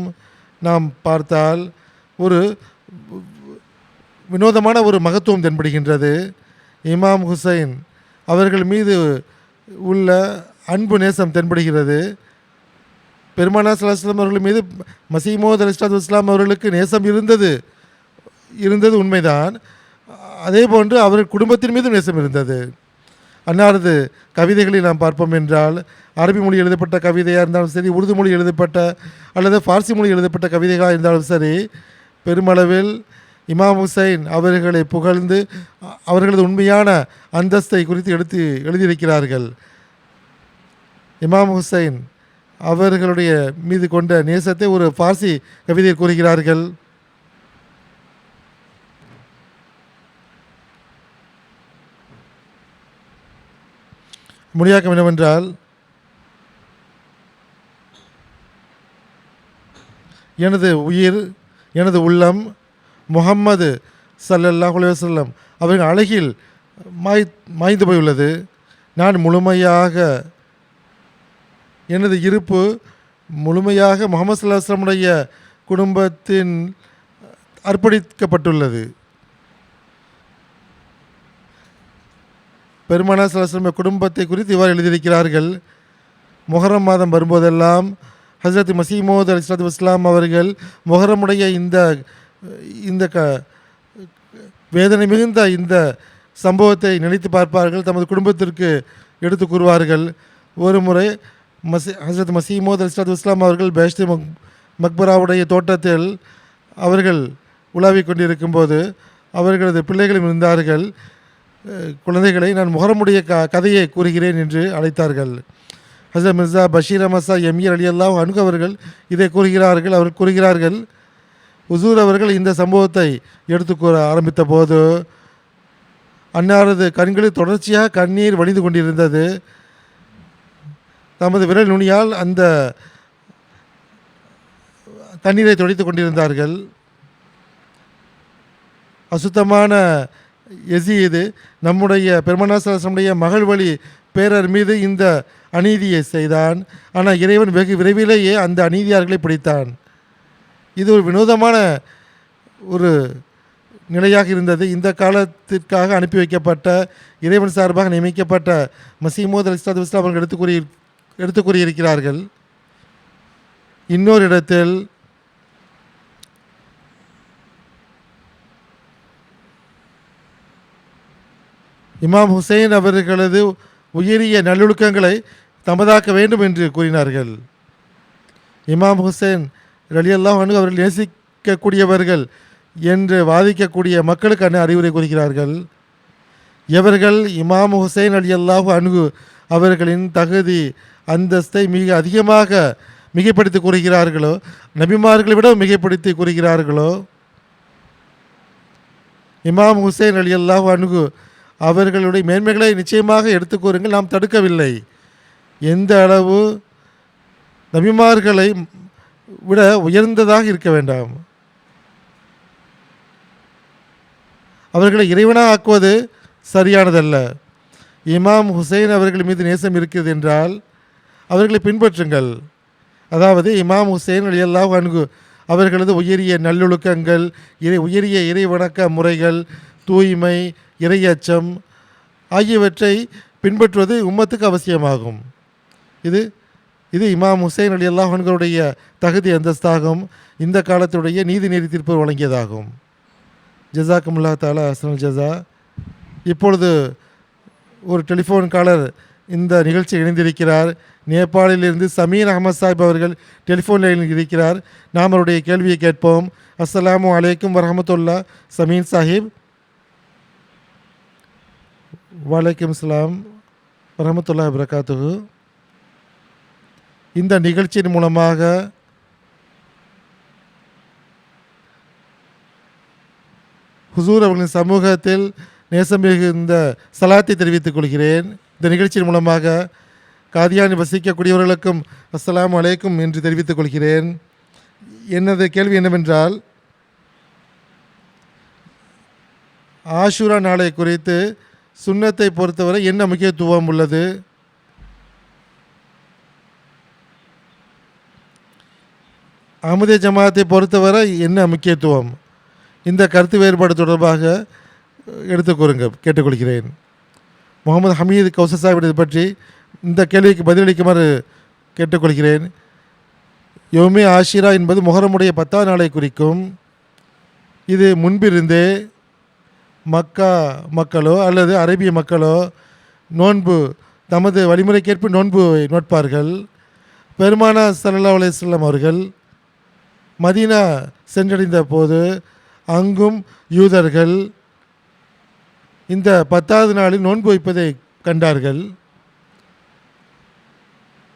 நாம் பார்த்தால் ஒரு வினோதமான ஒரு மகத்துவம் தென்படுகின்றது. இமாம் ஹுசைன் அவர்கள் மீது உள்ள அன்பு நேசம் தென்படுகிறது. பெருமானார் ஸல்லல்லாஹு அலைஹி வஸல்லம் அவர்கள் மீது மஸீஹ் மவ்ஊத் அலைஹிஸ்ஸலாத்து வஸ்ஸலாம் அவர்களுக்கு நேசம் இருந்தது உண்மைதான். அதே போன்று அவர் குடும்பத்தின் மீதும் நேசம் இருந்தது. அன்னாரது கவிதைகளை நாம் பார்ப்போம் என்றால் அரபி மொழி எழுதப்பட்ட கவிதையாக இருந்தாலும் சரி, உருது மொழி எழுதப்பட்ட அல்லது ஃபார்சி மொழி எழுதப்பட்ட கவிதைகளாக இருந்தாலும் சரி, பெருமளவில் இமாம் ஹுசைன் அவர்களை புகழ்ந்து அவர்களது உண்மையான அந்தஸ்தை குறித்து எழுதியிருக்கிறார்கள். இமாம் ஹுசைன் அவர்களுடைய மீது கொண்ட நேசத்தை ஒரு ஃபார்சி கவிதையில் கூறுகிறார்கள். மொழியாக்கம் என்னவென்றால், எனது உயிர், எனது உள்ளம் முஹம்மது ஸல்லல்லாஹு அலைஹி வஸல்லம் அவர்கள் அழகில் மாய்ந்து போயுள்ளது. நான் முழுமையாக, எனது இருப்பு முழுமையாக முஹம்மது ஸல்லல்லாஹு அலைஹி வஸல்லமுடைய குடும்பத்தின் அர்ப்பணிக்கப்பட்டுள்ளது. பெருமானார் ஸல்லல்லாஹு அலைஹி வஸல்லம் குடும்பத்தை குறித்து இவ்வாறு எழுதியிருக்கிறார்கள், முஹர்ரம் மாதம் வரும்போதெல்லாம் ஹஸ்ரத் மஸீஹ் மவ்ஊத் அலைஹிஸ்ஸலாத்து வஸ்ஸலாம் அவர்கள் முஹர்ரமுடைய இந்த வேதனை மிகுந்த இந்த சம்பவத்தை நினைத்து பார்ப்பார்கள், தமது குடும்பத்திற்கு எடுத்து கூறுவார்கள். ஒரு முறை ஹஸ்ரத் மஸீஹ் மவ்ஊத் அலைஹிஸ்ஸலாத்து வஸ்ஸலாம் அவர்கள் பெஹ்ஷ்த் மக்பராவுடைய தோட்டத்தில் அவர்கள் உலாவிக் கொண்டிருக்கும்போது அவர்களது பிள்ளைகளும் இருந்தார்கள். குழந்தைகளை நான் முஹர்ரமுடைய கதையை கூறுகிறேன் என்று அழைத்தார்கள். ஹஸரத் மிர்சா பஷீர் அஹ்மத் ஸா எம்இ ரலியல்லாஹு அன்ஹு அவர்கள் இதை கூறுகிறார்கள். அவர்கள் கூறுகிறார்கள், ஹுசூர் அவர்கள் இந்த சம்பவத்தை எடுத்து கூற ஆரம்பித்த போது அன்னாரது கண்களில் தொடர்ச்சியாக கண்ணீர் வடிந்து கொண்டிருந்தது. தமது விரல் நுனியால் அந்த தண்ணீரை துடைத்து கொண்டிருந்தார்கள். அசுத்தமான யஸீது நம்முடைய பெருமானார் ஸல்லல்லாஹு அலைஹி வஸல்லம் மகள் வழி பேரர் மீது இந்த அநீதியை செய்தான். ஆனால் இறைவன் வெகு விரைவிலேயே அந்த அநீதியார்களை பிடித்தான். இது ஒரு வினோதமான ஒரு நிலையாக இருந்தது. இந்த காலத்திற்காக அனுப்பி வைக்கப்பட்ட இறைவன் சார்பாக நியமிக்கப்பட்ட மஸீஹ் மவ்ஊத் அலைஹிஸ்ஸலாத்து வஸ்ஸலாம் அவர்கள் எடுத்து கூறியிருக்கிறார்கள். இன்னொரு இடத்தில் இமாம் ஹுசைன் அவர்களது உயரிய நல்லொழுக்கங்களை தமதாக்க வேண்டும் என்று கூறினார்கள். இமாம் ஹுசைன் ரலியல்லாஹு அன்ஹு அவர்கள் நேசிக்கக்கூடியவர்கள் என்று வாதிக்கக்கூடிய மக்களுக்கான அறிவுரை கூறுகிறார்கள். எவர்கள் இமாம் ஹுசைன் ரலியல்லாஹு அன்ஹு அவர்களின் தகுதி அந்தஸ்தை மிக அதிகமாக மிகைப்படுத்தி கூறுகிறார்களோ, நபிமார்களை விட மிகைப்படுத்தி கூறுகிறார்களோ, இமாம் ஹுசைன் ரலியல்லாஹு அன்ஹு அவர்களுடைய மேன்மைகளை நிச்சயமாக எடுத்து கூறுங்கள், நாம் தடுக்கவில்லை. எந்த அளவு நபிமார்களை விட உயர்ந்ததாக இருக்க வேண்டாம். அவர்களை இறைவனாக ஆக்குவது சரியானதல்ல. இமாம் ஹுசைன் அவர்கள் மீது நேசம் இருக்கிறது என்றால் அவர்களை பின்பற்றுங்கள். அதாவது இமாம் ஹுசைன் ரலியல்லாஹு அன்ஹு அவர்களது உயரிய நல்லொழுக்கங்கள், உயரிய இறை வணக்க முறைகள், தூய்மை, இறையச்சம் ஆகியவற்றை பின்பற்றுவது உம்மத்துக்கு அவசியமாகும். இது இமாம் ஹுசைன் ரலியல்லாஹு அன்ஹுடைய தகுதி அந்தஸ்தாகும். இந்த காலத்துடைய நீதி நெறி தீர்ப்பு வழங்கியதாகும். ஜஸாக்குமுல்லாஹ் தஆலா அஹ்ஸனுல் ஜஸா. இப்பொழுது ஒரு டெலிஃபோன் காலர் இந்த நிகழ்ச்சியில் இணைந்திருக்கிறார். நேபாளிலிருந்து சமீன் அகமது சாஹிப் அவர்கள் டெலிஃபோன் லைனில் இருக்கிறார். நாம் அவருடைய கேள்வியை கேட்போம். அஸ்ஸலாமு அலைக்கும் வரஹமத்துல்லாஹ். சமீன் சாஹிப். வலைக்கும் அஸ்ஸலாம் வரஹமத்துல்லாஹி வபரகாத்துஹு. இந்த நிகழ்ச்சியின் மூலமாக ஹுசூர் அவர்களின் சமூகத்தில் நேசம் மிகுந்த சலாத்தை தெரிவித்துக் கொள்கிறேன். இந்த நிகழ்ச்சியின் மூலமாக காதியானி வசிக்கக்கூடியவர்களுக்கும் அஸ்ஸலாமு அலைக்கும் என்று தெரிவித்துக் கொள்கிறேன். எனது கேள்வி என்னவென்றால், ஆஷூரா நாளை குறித்து சுன்னத்தை பொறுத்தவரை என்ன முக்கியத்துவம் உள்ளது? அஹ்மதிய ஜமாத்தை பொறுத்தவரை என்ன முக்கியத்துவம்? இந்த கருத்து வேறுபாடு தொடர்பாக எடுத்துக்கூறுங்க கேட்டுக்கொள்கிறேன். முகமது ஹமீது கௌசர் சாஹிப் இதை பற்றி இந்த கேள்விக்கு பதிலளிக்குமாறு கேட்டுக்கொள்கிறேன். யோமே ஆஷிரா என்பது முஹர்ரமுடைய 10ஆம் நாளை குறிக்கும். இது முன்பிருந்தே மக்கா மக்களோ அல்லது அரேபிய மக்களோ நோன்பு தமது வழிமுறைக்கேற்ப நோன்பு நோட்பார்கள். பெருமானார் ஸல்லல்லாஹு அலைஹி வஸல்லம் அவர்கள் மதீனா சென்றடைந்த போது அங்கும் யூதர்கள் இந்த 10ஆவது நாளில் நோன்பு வைப்பதை கண்டார்கள்.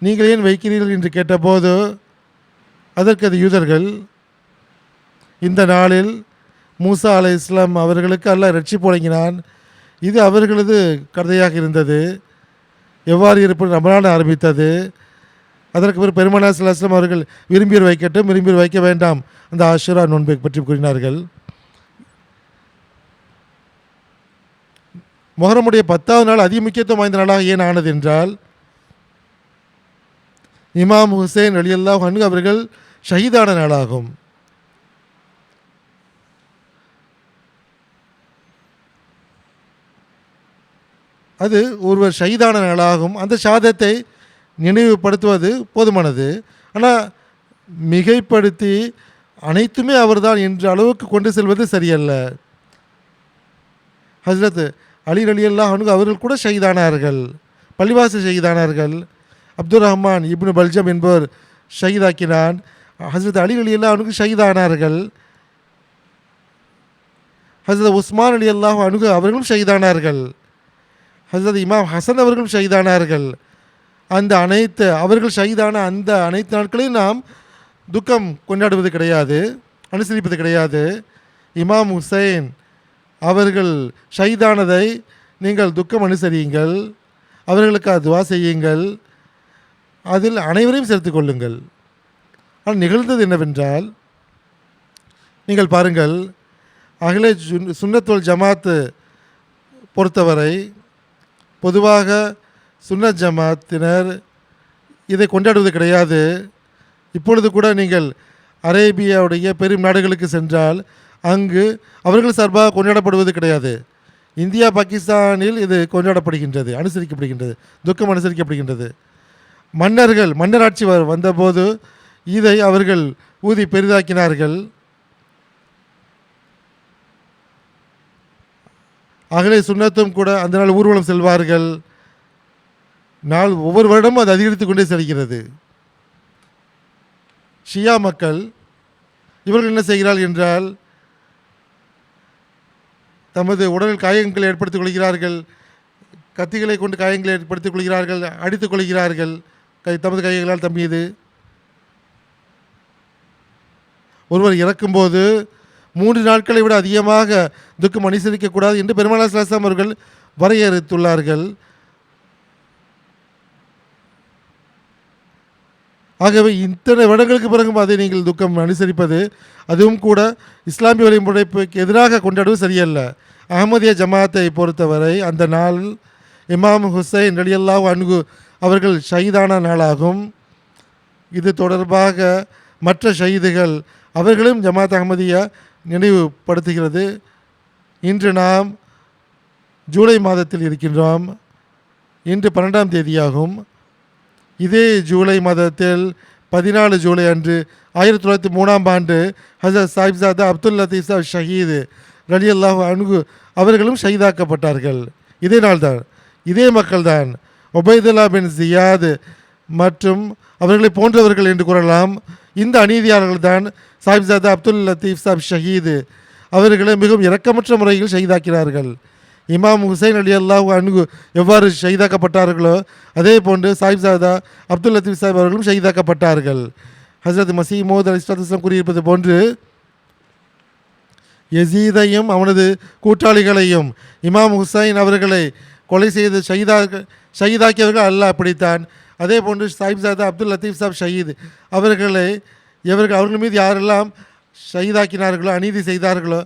நீங்கள் ஏன் வைக்கிறீர்கள் என்று கேட்டபோது அதற்கு அது யூதர்கள் இந்த நாளில் மூசா அலைஹிஸ்ஸலாம் அவர்களுக்கு அல்லாஹ் ரட்சிப்பு வழங்கினான், இது அவர்களது கதையாக இருந்தது, எவ்வாறு இருப்பது ரமலான் ஆரம்பித்தது, அதற்கு பிறகு பெருமானார் ஸல்லல்லாஹு அலைஹி வஸல்லம் அவர்கள் விரும்பியர் வைக்கட்டும் விரும்பியர் வைக்க வேண்டாம் அந்த ஆஷுரா நோன்பை பற்றி கூறினார்கள். முஹர்ரமுடைய 10ஆவது நாள் அதிக முக்கியத்துவம் வாய்ந்த நாளாக ஏன் ஆனது என்றால், இமாம் ஹுசைன் ரலியல்லாஹு அன்ஹு அவர்கள் ஷஹீதான நாளாகும். அது ஒருவர் ஷஹீதான நாளாகும். அந்த ஷஹாதத்தை நினைவுபடுத்துவது போதுமானது. ஆனால் மிகைப்படுத்தி அனைத்துமே அவர்தான் என்ற அளவுக்கு கொண்டு செல்வது சரியல்ல. ஹஸ்ரத் அலி ரலியல்லாஹு அன்ஹு அவர்கள் கூட ஷஹீதானார்கள், பள்ளிவாசல் ஷஹீதானார்கள். அப்துல் ரஹ்மான் இப்னு பல்ஜம் என்பவர் ஷஹீதாக்கினான். ஹஸ்ரத் அலி ரலியல்லாஹு அன்ஹு ஷஹீதானார்கள். ஹஸ்ரத் உஸ்மான் ரலியல்லாஹு அன்ஹு அவர்களும் ஷஹீதானார்கள். ஹஸ்ரத் இமாம் ஹசன் அவர்களும் ஷஹீதானார்கள். அந்த அவர்கள் ஷஹீதான அந்த அனைத்து நாட்களையும் நாம் துக்கம் கொண்டாடுவது கிடையாது, அனுசரிப்பது கிடையாது. இமாம் ஹுசைன் அவர்கள் ஷஹீதானதை நீங்கள் துக்கம் அனுசரியுங்கள், அவர்களுக்கு துவா செய்யுங்கள், அதில் அனைவரையும் சேர்த்து கொள்ளுங்கள். ஆனால் நிகழ்ந்தது என்னவென்றால், நீங்கள் பாருங்கள், அஹ்லே சுன்னத் வல் ஜமாத்து பொறுத்தவரை பொதுவாக சுன்னத் ஜமாத்தினர் இதை கொண்டாடுவது கிடையாது. இப்பொழுது கூட நீங்கள் அரேபியாவுடைய பெரும் நாடுகளுக்கு சென்றால் அங்கு அவர்கள் சார்பாக கொண்டாடப்படுவது கிடையாது. இந்தியா பாகிஸ்தானில் இது கொண்டாடப்படுகின்றது, அனுசரிக்கப்படுகின்றது, துக்கம் அனுசரிக்கப்படுகின்றது. மன்னராட்சி வந்தபோது இதை அவர்கள் ஊதி பெரிதாக்கினார்கள். அகலே சுன்னத்தும் கூட அந்த நாள் ஊர்வலம் செல்வார்கள். ஒவ்வொரு வருடமும் அது அதிகரித்து கொண்டே செல்கிறது. ஷியா மக்கள் இவர்கள் என்ன செய்கிறார்கள் என்றால், தமது உடலில் காயங்களை ஏற்படுத்திக் கொள்கிறார்கள், கத்திகளை கொண்டு காயங்களை ஏற்படுத்திக் கொள்கிறார்கள், அடித்துக் கொள்கிறார்கள் தமது கைகளால் தம்பியது. ஒருவர் இறக்கும்போது 3 நாட்களை விட அதிகமாக துக்கம் அனுசரிக்கக்கூடாது என்று பெருமானார் ஸல்லல்லாஹு அலைஹி வஸல்லம் அவர்கள் வரையறுத்துள்ளார்கள். ஆகவே இத்தனை வருடங்களுக்கு பிறகும் அதை நீங்கள் துக்கம் அனுசரிப்பது, அதுவும் கூட இஸ்லாமிய வழிமுறைக்கு எதிராக கொண்டாடுவது சரியல்ல. அஹ்மதியா ஜமாத்தை பொறுத்தவரை அந்த நாள் இமாம் ஹுசைன் ரலியல்லாஹு அன்ஹு அவர்கள் ஷஹீதான நாளாகும். இது தொடர்பாக மற்ற ஷஹீதுகள் அவர்களும் ஜமாத் அஹ்மதியா நினைவுபடுத்துகிறது. இன்று நாம் ஜூலை மாதத்தில் இருக்கின்றோம். இன்று 12ஆம் தேதியாகும். இதே ஜூலை மாதத்தில் 14 ஜூலை அன்று 1903ஆம் ஆண்டு ஹஜரத் சாஹிப்ஸாதா அப்துல் லத்தீஃப் சாஹிப் ஷஹீது ரலியல்லாஹு அன்ஹு அவர்களும் ஷஹீதாக்கப்பட்டார்கள். இதே நாள்தான், இதே மக்கள்தான் உபைதுல்லா பின் ஜியாத் மற்றும் அவர்களை போன்றவர்கள் என்று கூறலாம். இந்த அநீதியாளர்கள் தான் சாஹிப்ஸாதா அப்துல் லத்தீஃப் சாஹிப் ஷஹீது அவர்களை மிகவும் இரக்கமற்ற முறையில் ஷஹீதாக்கிறார்கள். இமாம் ஹுசைன் ரலியல்லாஹு அன்ஹு எவ்வாறு ஷஹீதாக்கப்பட்டார்களோ அதே போன்று சாஹிப்ஸாதா அப்துல் லத்தீஃப் சாஹிப் அவர்களும் ஷஹீதாக்கப்பட்டார்கள். ஹஜ்ரத் மஸீஹ் மவ்ஊத் அலைஹிஸ்ஸலாத்து வஸ்ஸலாம் கூறியிருப்பது போன்று யசீதையும் அவனது கூட்டாளிகளையும் இமாம் ஹுசைன் அவர்களை கொலை செய்து ஷஹீதாக்கியவர்கள் அல்லாஹ் அப்படித்தான். அதே போன்று சாஹிப்ஸாதா அப்துல் லத்தீஃப் சாஹிப் ஷஹீத் அவர்கள் மீது யாரெல்லாம் ஷஹீதாக்கினார்களோ, அநீதி செய்தார்களோ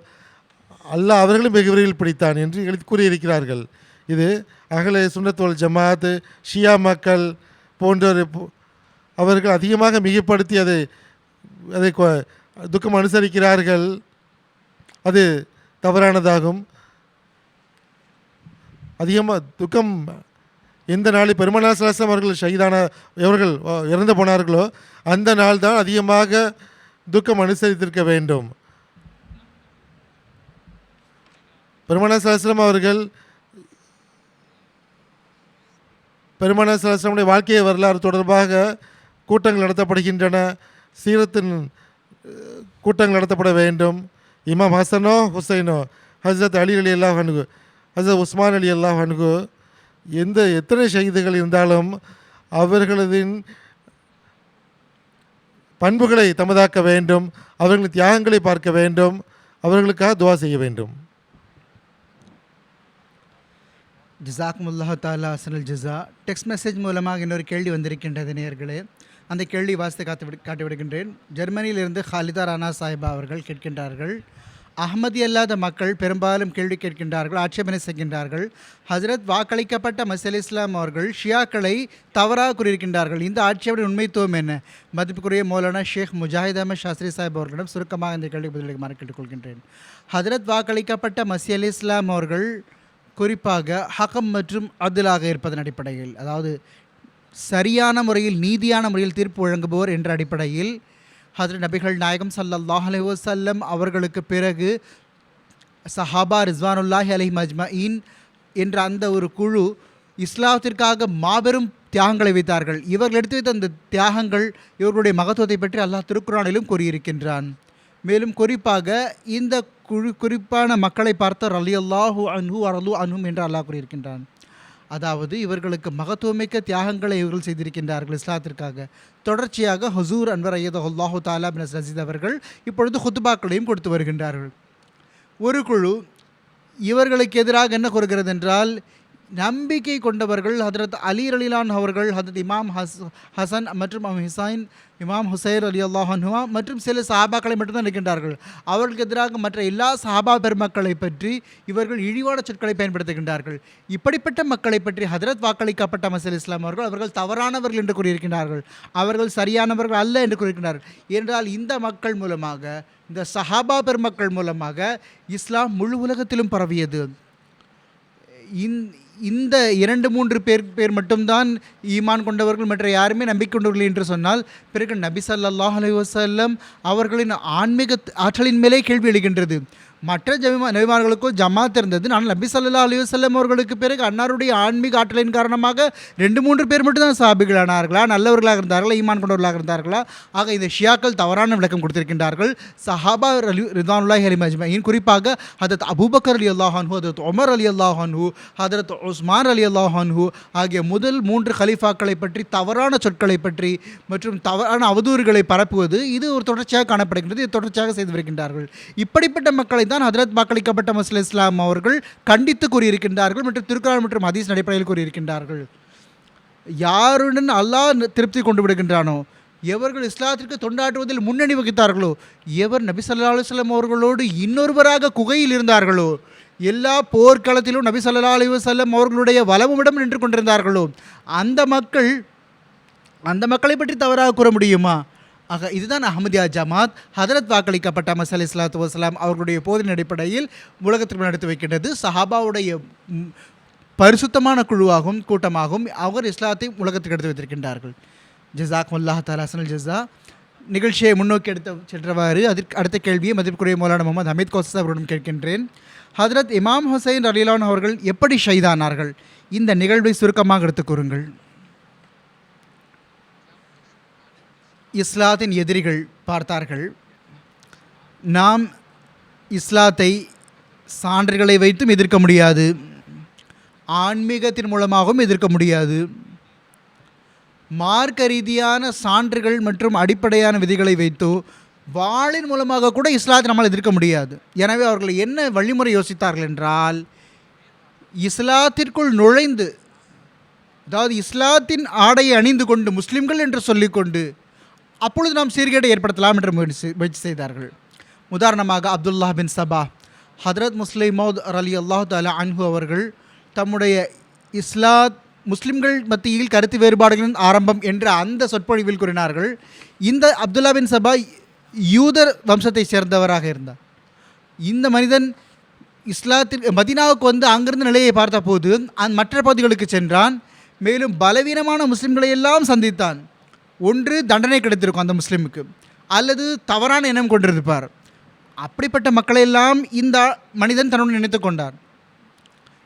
அல்லாஹ் அவர்களும் வெகு விரைவில் பிடித்தான் என்று எழுதி கூறியிருக்கிறார்கள். இது அஹ்லே சுன்னத் வல் ஜமாத், ஷியா மக்கள் போன்றோர் அவர்கள் அதிகமாக மிகைப்படுத்தி அதை துக்கம் அனுசரிக்கிறார்கள். அது தவறானதாகும். அதிகமாக துக்கம் எந்த நாளில் பெருமானார் ஸல்லல்லாஹு அலைஹி வஸல்லம் அவர்கள் எவர்கள் இறந்து போனார்களோ அந்த நாள் தான் அதிகமாக துக்கம் அனுசரித்திருக்க வேண்டும். பெருமானார் ஸல்லல்லாஹு அலைஹி வஸல்லம் அவர்கள் பெருமானார் ஸல்லல்லாஹு அலைஹி வஸல்லம் வாழ்க்கை வரலாறு தொடர்பாக கூட்டங்கள் நடத்தப்படுகின்றன. சீரத்தின் கூட்டங்கள் நடத்தப்பட வேண்டும். இமாம் ஹசனோ ஹுசைனோ, ஹஜ்ரத் அலி ரலியல்லாஹு அன்ஹு, ஹஜ்ரத் உஸ்மான் ரலியல்லாஹு அன்ஹு, எத்தனை ஷஹீதுகள் இருந்தாலும் அவர்களது பண்புகளை தமதாக்க வேண்டும், அவர்களின் தியாகங்களை பார்க்க வேண்டும், அவர்களுக்காக துவா செய்ய வேண்டும். ஜிசாக்குமுல்லாஹ் தாலா அஸ்னல் ஜிசா. டெக்ஸ்ட் மெசேஜ் மூலமாக இன்னொரு கேள்வி வந்திருக்கின்றது நேயர்களே. அந்த கேள்வி வாசித்து காட்டிவிடுகின்றேன். ஜெர்மனியிலிருந்து ஹாலிதா ரானா சாஹிபா அவர்கள் கேட்கின்றார்கள். அஹ்மதி அல்லாத மக்கள் பெரும்பாலும் கேள்வி கேட்கின்றார்கள், ஆட்சேபனை செய்கின்றார்கள். ஹஜ்ரத் வாக்களிக்கப்பட்ட மஸீஹ் இஸ்லாம் அவர்கள் ஷியாக்களை தவறாக கூறியிருக்கின்றார்கள். இந்த ஆட்சேபனை உண்மைத்துவம் என்ன? மதிப்புக்குரிய மௌலானா ஷேக் முஜாஹித் அஹமத் ஷாஸ்திரி சாஹிப் அவர்களிடம் சுருக்கமாக இந்த கேள்வி பதிலளிக்குமாறு கேட்டுக்கொள்கின்றேன். ஹஜ்ரத் வாக்களிக்கப்பட்ட மஸீஹ் இஸ்லாம் அவர்கள் குறிப்பாக ஹகம் மற்றும் அதுலாக இருப்பதன் அடிப்படையில், அதாவது சரியான முறையில் நீதியான முறையில் தீர்ப்பு வழங்குபவர் என்ற அடிப்படையில் ஹஜ்ரத் நபிகள் நாயகம் ஸல்லல்லாஹு அலைஹி வஸல்லம் அவர்களுக்கு பிறகு சஹாபா ரிஸ்வானுல்லாஹி அலைஹிம் அஜ்மஈன் என்ற அந்த ஒரு குழு இஸ்லாத்திற்காக மாபெரும் தியாகங்களை வைத்தார்கள். இவர்கள் எடுத்து வைத்த அந்த தியாகங்கள், இவர்களுடைய மகத்துவத்தை பற்றி அல்லாஹ் திருக்குர்ஆனிலும் கூறியிருக்கின்றான். மேலும் குறிப்பாக இந்த குறிப்பான மக்களை பார்த்த ரலியல்லாஹு அன்ஹு வரலு அன்ஹும் என்று அல்லாஹ் கூறியிருக்கின்றான். அதாவது இவர்களுக்கு மகத்துவமிக்க தியாகங்களை இவர்கள் செய்திருக்கின்றார்கள் இஸ்லாத்திற்காக. தொடர்ச்சியாக ஹுசூர் அன்வர் அய்யதஹுல்லாஹு தஆலா பின் ரஷீத் அவர்கள் இப்பொழுது ஹுத்பாக்களையும் கொடுத்து வருகின்றார்கள். ஒரு குழு இவர்களுக்கு எதிராக என்ன கூறுகிறது என்றால், நம்பிக்கை கொண்டவர்கள் ஹஜ்ரத் அலி ரலியல்லாஹு அவர்கள், ஹஜ்ரத் இமாம் ஹசன் மற்றும் இமாம் ஹுசைன் ரலியல்லாஹு அன்ஹு மற்றும் சில சஹாபாக்களை மட்டும்தான் இருக்கின்றார்கள். அவர்களுக்கு எதிராக மற்ற எல்லா சஹாபா பெருமக்களை பற்றி இவர்கள் இழிவான சொற்களை பயன்படுத்துகின்றார்கள். இப்படிப்பட்ட மக்களை பற்றி ஹஜ்ரத் வாக்களிக்கப்பட்ட மஸீஹ் இஸ்லாம் அவர்கள் தவறானவர்கள் என்று கூறியிருக்கிறார்கள், அவர்கள் சரியானவர்கள் அல்ல என்று கூறியிருக்கிறார்கள். என்றால் இந்த மக்கள் மூலமாக, இந்த சஹாபா பெருமக்கள் மூலமாக இஸ்லாம் முழு உலகத்திலும் பரவியது. இந்த 2-3 பேர் மட்டும்தான் ஈமான் கொண்டவர்கள், மற்ற யாருமே நம்பிக்கை கொண்டவர்கள் என்று சொன்னால், பிறகு நபி ஸல்லல்லாஹு அலைஹி வஸல்லம் அவர்களின் ஆன்மீக ஆற்றலின் மேலே கேள்வி எழுகின்றது. மற்ற நபிமார்களுக்கும் ஜமாத் இருந்தது. ஆனால் நபி ஸல்லல்லாஹு அலைஹி வஸல்லம் அவர்களுக்கு பிறகு அன்னாருடைய ஆன்மீக ஆற்றலின் காரணமாக 2-3 பேர் மட்டும்தான் சஹாபிகளானார்களா, நல்லவர்களாக இருந்தார்களா, ஈமான் கொண்டவர்களாக இருந்தார்களா? ஆக இந்த ஷியாக்கள் தவறான விளக்கம் கொடுத்திருக்கின்றார்கள். சஹாபா ரிதுவானுல்லாஹி அலைஹிம் அஜ்மஈன், குறிப்பாக ஹதரத் அபூபக்கர் ரலியல்லாஹு அன்ஹு, ஹதரத் உமர் ரலியல்லாஹு அன்ஹு, ஹதரத் உஸ்மான் ரலியல்லாஹு அன்ஹு ஆகிய முதல் 3 கலீஃபாக்களை பற்றி தவறான சொற்களை பற்றி மற்றும் தவறான அவதூறுகளை பரப்புவது இது ஒரு தொடர்ச்சியாக காணப்படுகின்றது. இது தொடர்ச்சியாக செய்து வருகின்றார்கள். இப்படிப்பட்ட மக்களை தான் ஹதரத் வாக்களிக்கப்பட்ட மஸீஹ் இஸ்லாம் அவர்கள் கண்டித்து கூறியிருக்கின்றார்கள் மற்றும் திருக்குர்ஆன் மற்றும் ஹதீஸ் அடிப்படையில் கூறியிருக்கின்றார்கள். யாருடன் அல்லாஹ் திருப்தி கொண்டு விடுகின்றானோ, எவர்கள் இஸ்லாத்திற்கு தொண்டாற்றுவதில் முன்னணி வகித்தார்களோ, எவர் நபி ஸல்லல்லாஹு அலைஹி வஸல்லம் அவர்களோடு இன்னொருவராக குகையில் இருந்தார்களோ, எல்லா போர்க்களத்திலும் நபி ஸல்லல்லாஹு அலைஹி வஸல்லம் அவர்களுடைய வலமுடன் நின்று கொண்டிருந்தார்களோ, அந்த மக்களை பற்றி தவறாக கூற முடியுமா? ஆக இதுதான் அஹ்மதியா ஜமாத் ஹதரத் வாக்களிக்கப்பட்ட மஸீஹ் அலைஹிஸ்ஸலாத்து வஸ்ஸலாம் அவர்களுடைய போதின் அடிப்படையில் உலகத்திற்கு நடத்தி வைக்கின்றது. சஹாபாவுடைய பரிசுத்தமான குழுவாகவும் கூட்டமாகவும் அவர் இஸ்லாத்தை உலகத்துக்கு எடுத்து வைத்திருக்கின்றார்கள். ஜஸாக்குமுல்லாஹ் தஆலா அஹ்ஸனல் ஜஸா. நிகழ்ச்சியை முன்னோக்கி சென்றவாறு அதற்கு அடுத்த கேள்வியை மதிப்புக்குரிய மௌலானா முகமது ஹமீத் கோசஸ் அவரிடம் கேட்கின்றேன். ஹதரத் இமாம் ஹுசைன் ரலியல்லாஹு அன்ஹு அவர்கள் எப்படி ஷஹீதானார்கள்? இந்த நிகழ்வை சுருக்கமாக எடுத்துக் கூறுங்கள். இஸ்லாத்தின் எதிரிகள் பார்த்தார்கள், நாம் இஸ்லாத்தை சான்றுகளை வைத்தும் எதிர்க்க முடியாது, ஆன்மீகத்தின் மூலமாகவும் எதிர்க்க முடியாது, மார்க்க ரீதியான சான்றுகள் மற்றும் அடிப்படையான விதிகளை வைத்தோ வாளின் மூலமாக கூட இஸ்லாத்தை நம்மால் எதிர்க்க முடியாது. எனவே அவர்கள் என்ன வழிமுறை யோசித்தார்கள் என்றால், இஸ்லாத்திற்குள் நுழைந்து, அதாவது இஸ்லாத்தின் ஆடையை அணிந்து கொண்டு முஸ்லிம்கள் என்று சொல்லிக்கொண்டு அப்பொழுது நாம் சீர்கேட்டை ஏற்படுத்தலாம் என்று முயற்சி செய்தார்கள். உதாரணமாக அப்துல்லா பின் சபா, ஹதரத் முஸ்லிம் மௌத் ரலியல்லாஹு தஆலா அன்ஹு அவர்கள் தம்முடைய முஸ்லிம்கள் மத்தியில் கருத்து வேறுபாடுகளின் ஆரம்பம் என்ற அந்த சொற்பொழிவில் கூறினார்கள். இந்த அப்துல்லா பின் சபா யூதர் வம்சத்தை சேர்ந்தவராக இருந்தார். இந்த மனிதன் மதீனாவுக்கு வந்து அங்கிருந்த நிலையை பார்த்தபோது மற்ற பகுதிகளுக்கு சென்றான். மேலும் பலவீனமான முஸ்லிம்களை எல்லாம் சந்தித்தான். ஒன்று தண்டனை கிடைத்திருக்கும் அந்த முஸ்லீமுக்கு, அல்லது தவறான எண்ணம் கொண்டிருப்பார். அப்படிப்பட்ட மக்களையெல்லாம் இந்த மனிதன் தன்னுடன் நினைத்து கொண்டார்.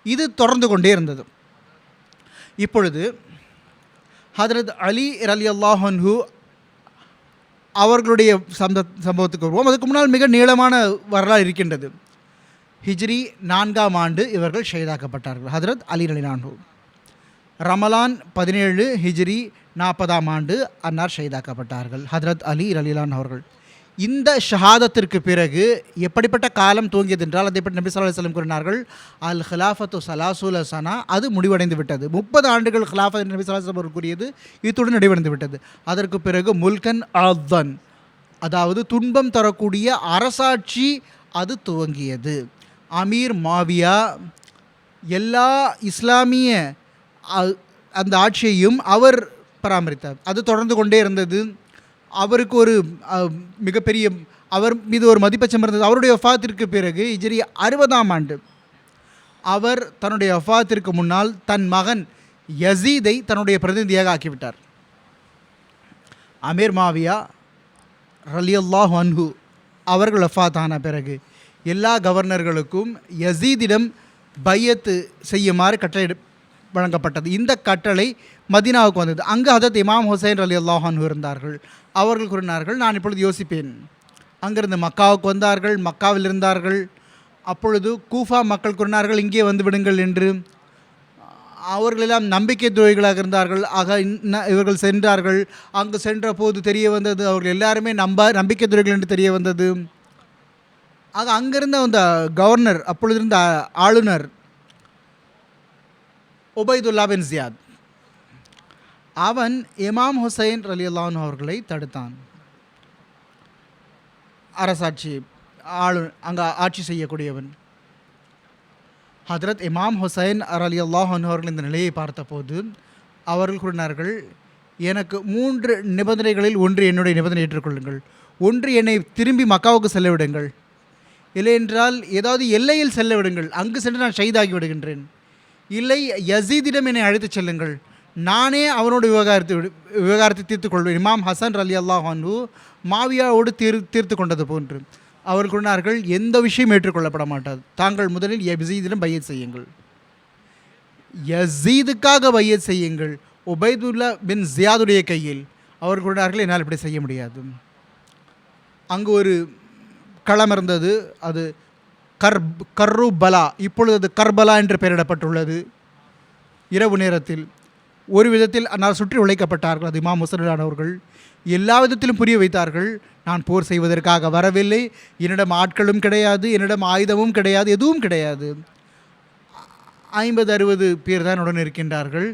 இது தொடர்ந்து கொண்டே இருந்தது. இப்பொழுது ஹதரத் அலி ரலியல்லாஹு அன்ஹு அவர்களுடைய சம்பவத்துக்கு வருவோம். அதுக்கு முன்னால் மிக நீளமான வரலாறு இருக்கின்றது. ஹிஜ்ரி 4ஆம் ஆண்டு இவர்கள் ஷஹீதாக்கப்பட்டார்கள். ஹதரத் அலி ரலியல்லாஹு அன்ஹு ரமலான் 17 ஹிஜ்ரி 40ஆம் ஆண்டு அன்னார் ஷஹீதாக்கப்பட்டார்கள். ஹதரத் அலி ரலியல்லாஹு அன்ஹு அவர்கள் இந்த ஷஹாதத்திற்கு பிறகு எப்படிப்பட்ட காலம் தூங்கியது என்றால், அதை பற்றி நபி ஸல்லல்லாஹு அலைஹி வஸல்லம் கூறினார்கள், அல் ஹிலாஃபத்து ஸலாஸூன சனா, அது முடிவடைந்து விட்டது. 30 ஆண்டுகள் ஹிலாஃபத் என்று நபி ஸல்லல்லாஹு அலைஹி வஸல்லம் அவர்கள் கூறியது இத்துடன் முடிவடைந்து விட்டது. அதற்கு பிறகு முல்கன் அஃதன், அதாவது துன்பம் தரக்கூடிய அரசாட்சி அது துவங்கியது. அமீர் மாவியா எல்லா இஸ்லாமிய அந்த ஆட்சியையும் அவர் பராமரித்தார். அது தொடர்ந்து கொண்டே இருந்தது. அவருக்கு ஒரு மிகப்பெரிய அவர் மீது ஒரு மதிப்பச்சம் இருந்தது. அவருடைய வஃபாத்திற்கு பிறகு ஹிஜ்ரி 60ஆம் ஆண்டு அவர் தன்னுடைய வஃபாத்திற்கு முன்னால் தன் மகன் யசீதை தன்னுடைய பிரதிநிதியாக ஆக்கிவிட்டார். அமீர் மாவியா ரலியல்லாஹு அன்ஹு அவர்கள் வஃபாத்தான பிறகு எல்லா கவர்னர்களுக்கும் யசீதிடம் பையத்து செய்யுமாறு கட்டளை வழங்கப்பட்டது. இந்த கட்டளை மதீனாவுக்கு வந்தது. அங்கு ஹதரத் இமாம் ஹுசைன் ரலியல்லாஹு அன்ஹு இருந்தார்கள். அவர்கள் கூறினார்கள், நான் இப்பொழுது யோசிப்பேன். அங்கிருந்து மக்காவுக்கு வந்தார்கள், மக்காவில் இருந்தார்கள். அப்பொழுது கூஃபா மக்கள் கூறினார்கள், இங்கே வந்து விடுங்கள் என்று. அவர்களெல்லாம் நம்பிக்கை துரோகிகளாக இருந்தார்கள். ஆக இவர்கள் சென்றார்கள். அங்கு சென்ற போது தெரிய வந்தது அவர்கள் எல்லாருமே நம்பிக்கை துரோகிகள் என்று தெரிய வந்தது. ஆக அங்கிருந்த அந்த கவர்னர், அப்பொழுது இருந்த ஆளுநர் உபைதுல்லா பின் ஜியாத், அவன் இமாம் ஹுசைன் ரலியல்லாஹு அன்ஹு அவர்களை தடுத்தான். அரசாட்சி அங்கே ஆட்சி செய்யக்கூடியவன். ஹதரத் இமாம் ஹுசைன் ரலியல்லாஹு அன்ஹு அவர்கள் இந்த நிலையை பார்த்தபோது அவர்கள் கூறினார்கள், எனக்கு 3 நிபந்தனைகளில் ஒன்று என்னுடைய நிபந்தனை ஏற்றுக்கொள்ளுங்கள். ஒன்று, என்னை திரும்பி மக்காவுக்கு செல்ல விடுங்கள். இல்லை என்றால் ஏதாவது எல்லையில் செல்ல விடுங்கள், அங்கு சென்று நான் ஷஹீதாகி விடுகின்றேன். இல்லை, யசீதிடம் என்னை அழைத்து செல்லுங்கள், நானே அவனோட விவகாரத்தை தீர்த்து கொள்வேன். இமாம் ஹசன் ரலியல்லாஹு அன்ஹு மாவியாவோடு தீர்த்து கொண்டது போன்று. அவர்கள் கூறினார்கள், எந்த விஷயம் ஏற்றுக்கொள்ளப்பட மாட்டாது, தாங்கள் முதலில் யசீதிடம் பையத் செய்யுங்கள், யசீதுக்காக பையத் செய்யுங்கள். உபைதுல்லா பின் ஜியாதுடைய கையில் அவர்கள் கூறினார்கள், என்னால் இப்படி செய்ய முடியாது. அங்கு ஒரு களம் இருந்தது, அது கர்ருபலா, இப்பொழுது அது கர்பலா என்று பெயரிடப்பட்டுள்ளது. இரவு நேரத்தில் ஒரு விதத்தில் அன்னார் சுற்றி உழைக்கப்பட்டார்கள். அது இமாம் ஹுசைன் அவர்கள் எல்லா விதத்திலும் புரிய வைத்தார்கள், நான் போர் செய்வதற்காக வரவில்லை, என்னிடம் ஆட்களும் கிடையாது, என்னிடம் ஆயுதமும் கிடையாது, எதுவும் கிடையாது. 50-60 பேர் தான் உடன் இருக்கின்றார்கள்.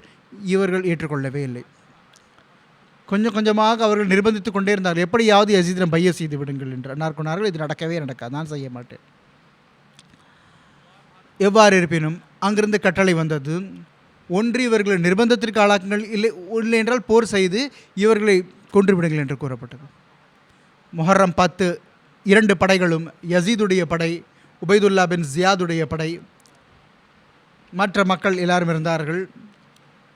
இவர்கள் ஏற்றுக்கொள்ளவே இல்லை. கொஞ்சம் கொஞ்சமாக அவர்கள் நிர்பந்தித்து கொண்டே இருந்தார்கள், எப்படியாவது யசீதிடம் பைய செய்து விடுங்கள் என்று. அன்னார் சொன்னார்கள், இது நடக்கவே நடக்காது, நான் செய்ய மாட்டேன். எவ்வாறு இருப்பினும் அங்கிருந்து கட்டளை வந்தது, ஒன்று இவர்களை நிர்பந்தத்திற்கு ஆளாக்குங்கள், இல்லை என்றால் போர் செய்து இவர்களை கொன்றுவிடுங்கள் என்று கூறப்பட்டது. முஹர்ரம் 10 2 படைகளும், யசீதுடைய படை, உபைதுல்லா பின் ஜியாதுடைய படை, மற்ற மக்கள் எல்லாரும் இருந்தார்கள்.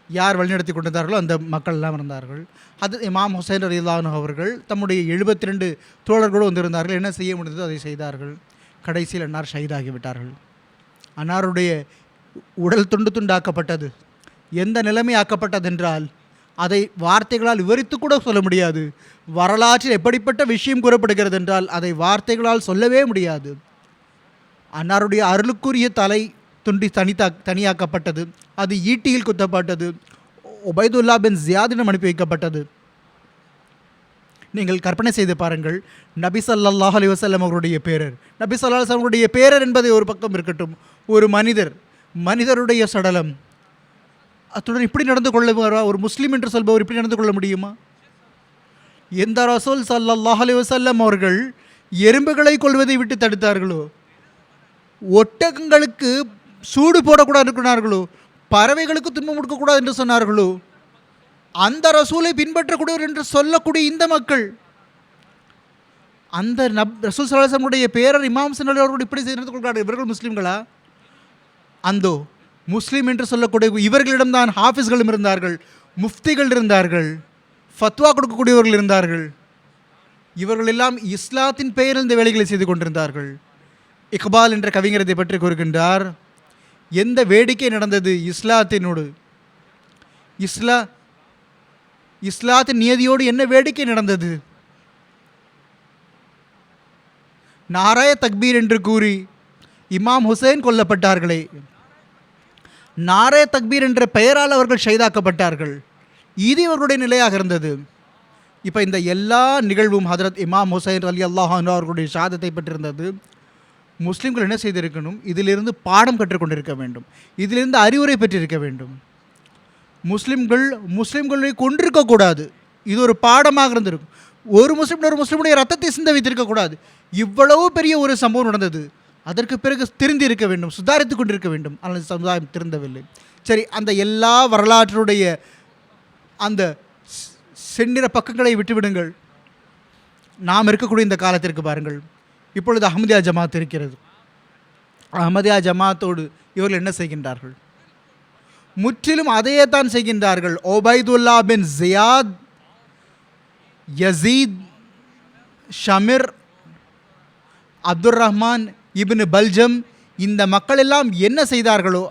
யார் வழிநடத்தி கொண்டிருந்தார்களோ அந்த மக்கள் எல்லாம் இருந்தார்கள். அது இமாம் ஹுசைன் ரலியல்லாஹு அன்ஹு அவர்கள் தம்முடைய 72 தோழர்களோடு வந்திருந்தார்கள். என்ன செய்ய முடிந்ததோ அதை செய்தார்கள். கடைசியில் அன்னார் ஷஹீதாகிவிட்டார்கள். அன்னாருடைய உடல் துண்டு துண்டாக்கப்பட்டது. எந்த நிலைமை ஆக்கப்பட்டதென்றால் அதை வார்த்தைகளால் விவரித்து கூட சொல்ல முடியாது. வரலாற்றில் எப்படிப்பட்ட விஷயம் கூறப்படுகிறது என்றால் அதை வார்த்தைகளால் சொல்லவே முடியாது. அன்னாருடைய அருளுக்குரிய தலை துண்டி தனியாக்கப்பட்டது. அது ஈட்டியில் குத்தப்பட்டது. உபைதுல்லா பின் ஜியாதிடம் அனுப்பி வைக்கப்பட்டது. நீங்கள் கற்பனை செய்து பாருங்கள், நபி ஸல்லல்லாஹு அலைஹி வஸல்லம் அவருடைய பேரர், நபி ஸல்லல்லாஹு அலைஹி வஸல்லம் அவருடைய பேரர் என்பதை ஒரு பக்கம் இருக்கட்டும், ஒரு மனிதருடைய சடலம், அத்துடன் இப்படி நடந்து கொள்ள ஒரு முஸ்லீம் என்று சொல்பவர் இப்படி நடந்து கொள்ள முடியுமா? எந்த ரசூல் ஸல்லல்லாஹு அலைஹி வஸல்லம் அவர்கள் எறும்புகளை கொள்வதை விட்டு தடுத்தார்களோ, ஒட்டகங்களுக்கு சூடு போடக்கூடாது இருக்கிறார்களோ, பறவைகளுக்கு துன்பம் கொடுக்கக்கூடாது என்று சொன்னார்களோ, அந்த ரசூலை பின்பற்றக்கூடியவர் என்று சொல்லக்கூடிய இந்த மக்கள், அந்த ரசூல் ஸல்லல்லாஹு அலைஹி வஸல்லம் உடைய பேரர் இமாம் ஹுசைன் அவர்கள் இப்படி செய்து கொள்கிறார்கள். இவர்கள் முஸ்லீம்களா? அந்தோ முஸ்லீம் என்று சொல்லக்கூடிய இவர்களிடம்தான் ஹாஃபிஸ்களும் இருந்தார்கள், முஃப்திகள் இருந்தார்கள், ஃபத்வா கொடுக்கக்கூடியவர்கள் இருந்தார்கள். இவர்கள் எல்லாம் இஸ்லாத்தின் பெயரில் இந்த வேலைகளை செய்து கொண்டிருந்தார்கள். இக்பால் என்ற கவிஞர் இதை பற்றி கூறுகின்றார், எந்த வேடிக்கை நடந்தது இஸ்லாத்தினோடு, இஸ்லாத்தின் நியதியோடு என்ன வேடிக்கை நடந்தது? நாராய தக்பீர் என்று கூறி இமாம் ஹுசைன் கொல்லப்பட்டார்களே, நாராய தக்பீர் என்ற பெயரால் அவர்கள் ஷஹீதாக்கப்பட்டார்கள். இது இவர்களுடைய நிலையாக இருந்தது. இப்போ இந்த எல்லா நிகழ்வும் ஹதரத் இமாம் ஹுசைன் ரலியல்லாஹு அன்ஹு அவர்களுடைய ஷஹாதத்தை பெற்றிருந்தது. முஸ்லீம்கள் என்ன செய்திருக்கணும்? இதிலிருந்து பாடம் கற்றுக்கொண்டிருக்க வேண்டும், இதிலிருந்து அறிவுரை பெற்றிருக்க வேண்டும். முஸ்லீம்களை கொண்டிருக்கக்கூடாது, இது ஒரு பாடமாக இருந்திருக்கும். ஒரு முஸ்லீமுடைய ரத்தத்தை சிந்த வைத்திருக்கக்கூடாது. இவ்வளவு பெரிய ஒரு சம்பவம் நடந்தது, அதற்கு பிறகு திருந்தி இருக்க வேண்டும், சுதாரித்து கொண்டிருக்க வேண்டும். ஆனால் சமுதாயம் திருந்தவில்லை. சரி, அந்த எல்லா வரலாற்றுடைய அந்த செந்நிற பக்கங்களை விட்டுவிடுங்கள். நாம் இருக்கக்கூடிய இந்த காலத்திற்கு பாருங்கள். இப்பொழுது அஹ்மதியா ஜமாத் இருக்கிறது. அஹ்மதியா ஜமாத்தோடு இவர்கள் என்ன செய்கின்றார்கள்? முற்றிலும் அதையே தான் செய்கின்றார்கள். உபைதுல்லா பின் ஜியாத், யசீத், ஷமிர், அப்துர் ரஹ்மான் இப்னு பல்ஜம், இந்த மக்கள் எல்லாம் என்ன செய்தார்களோ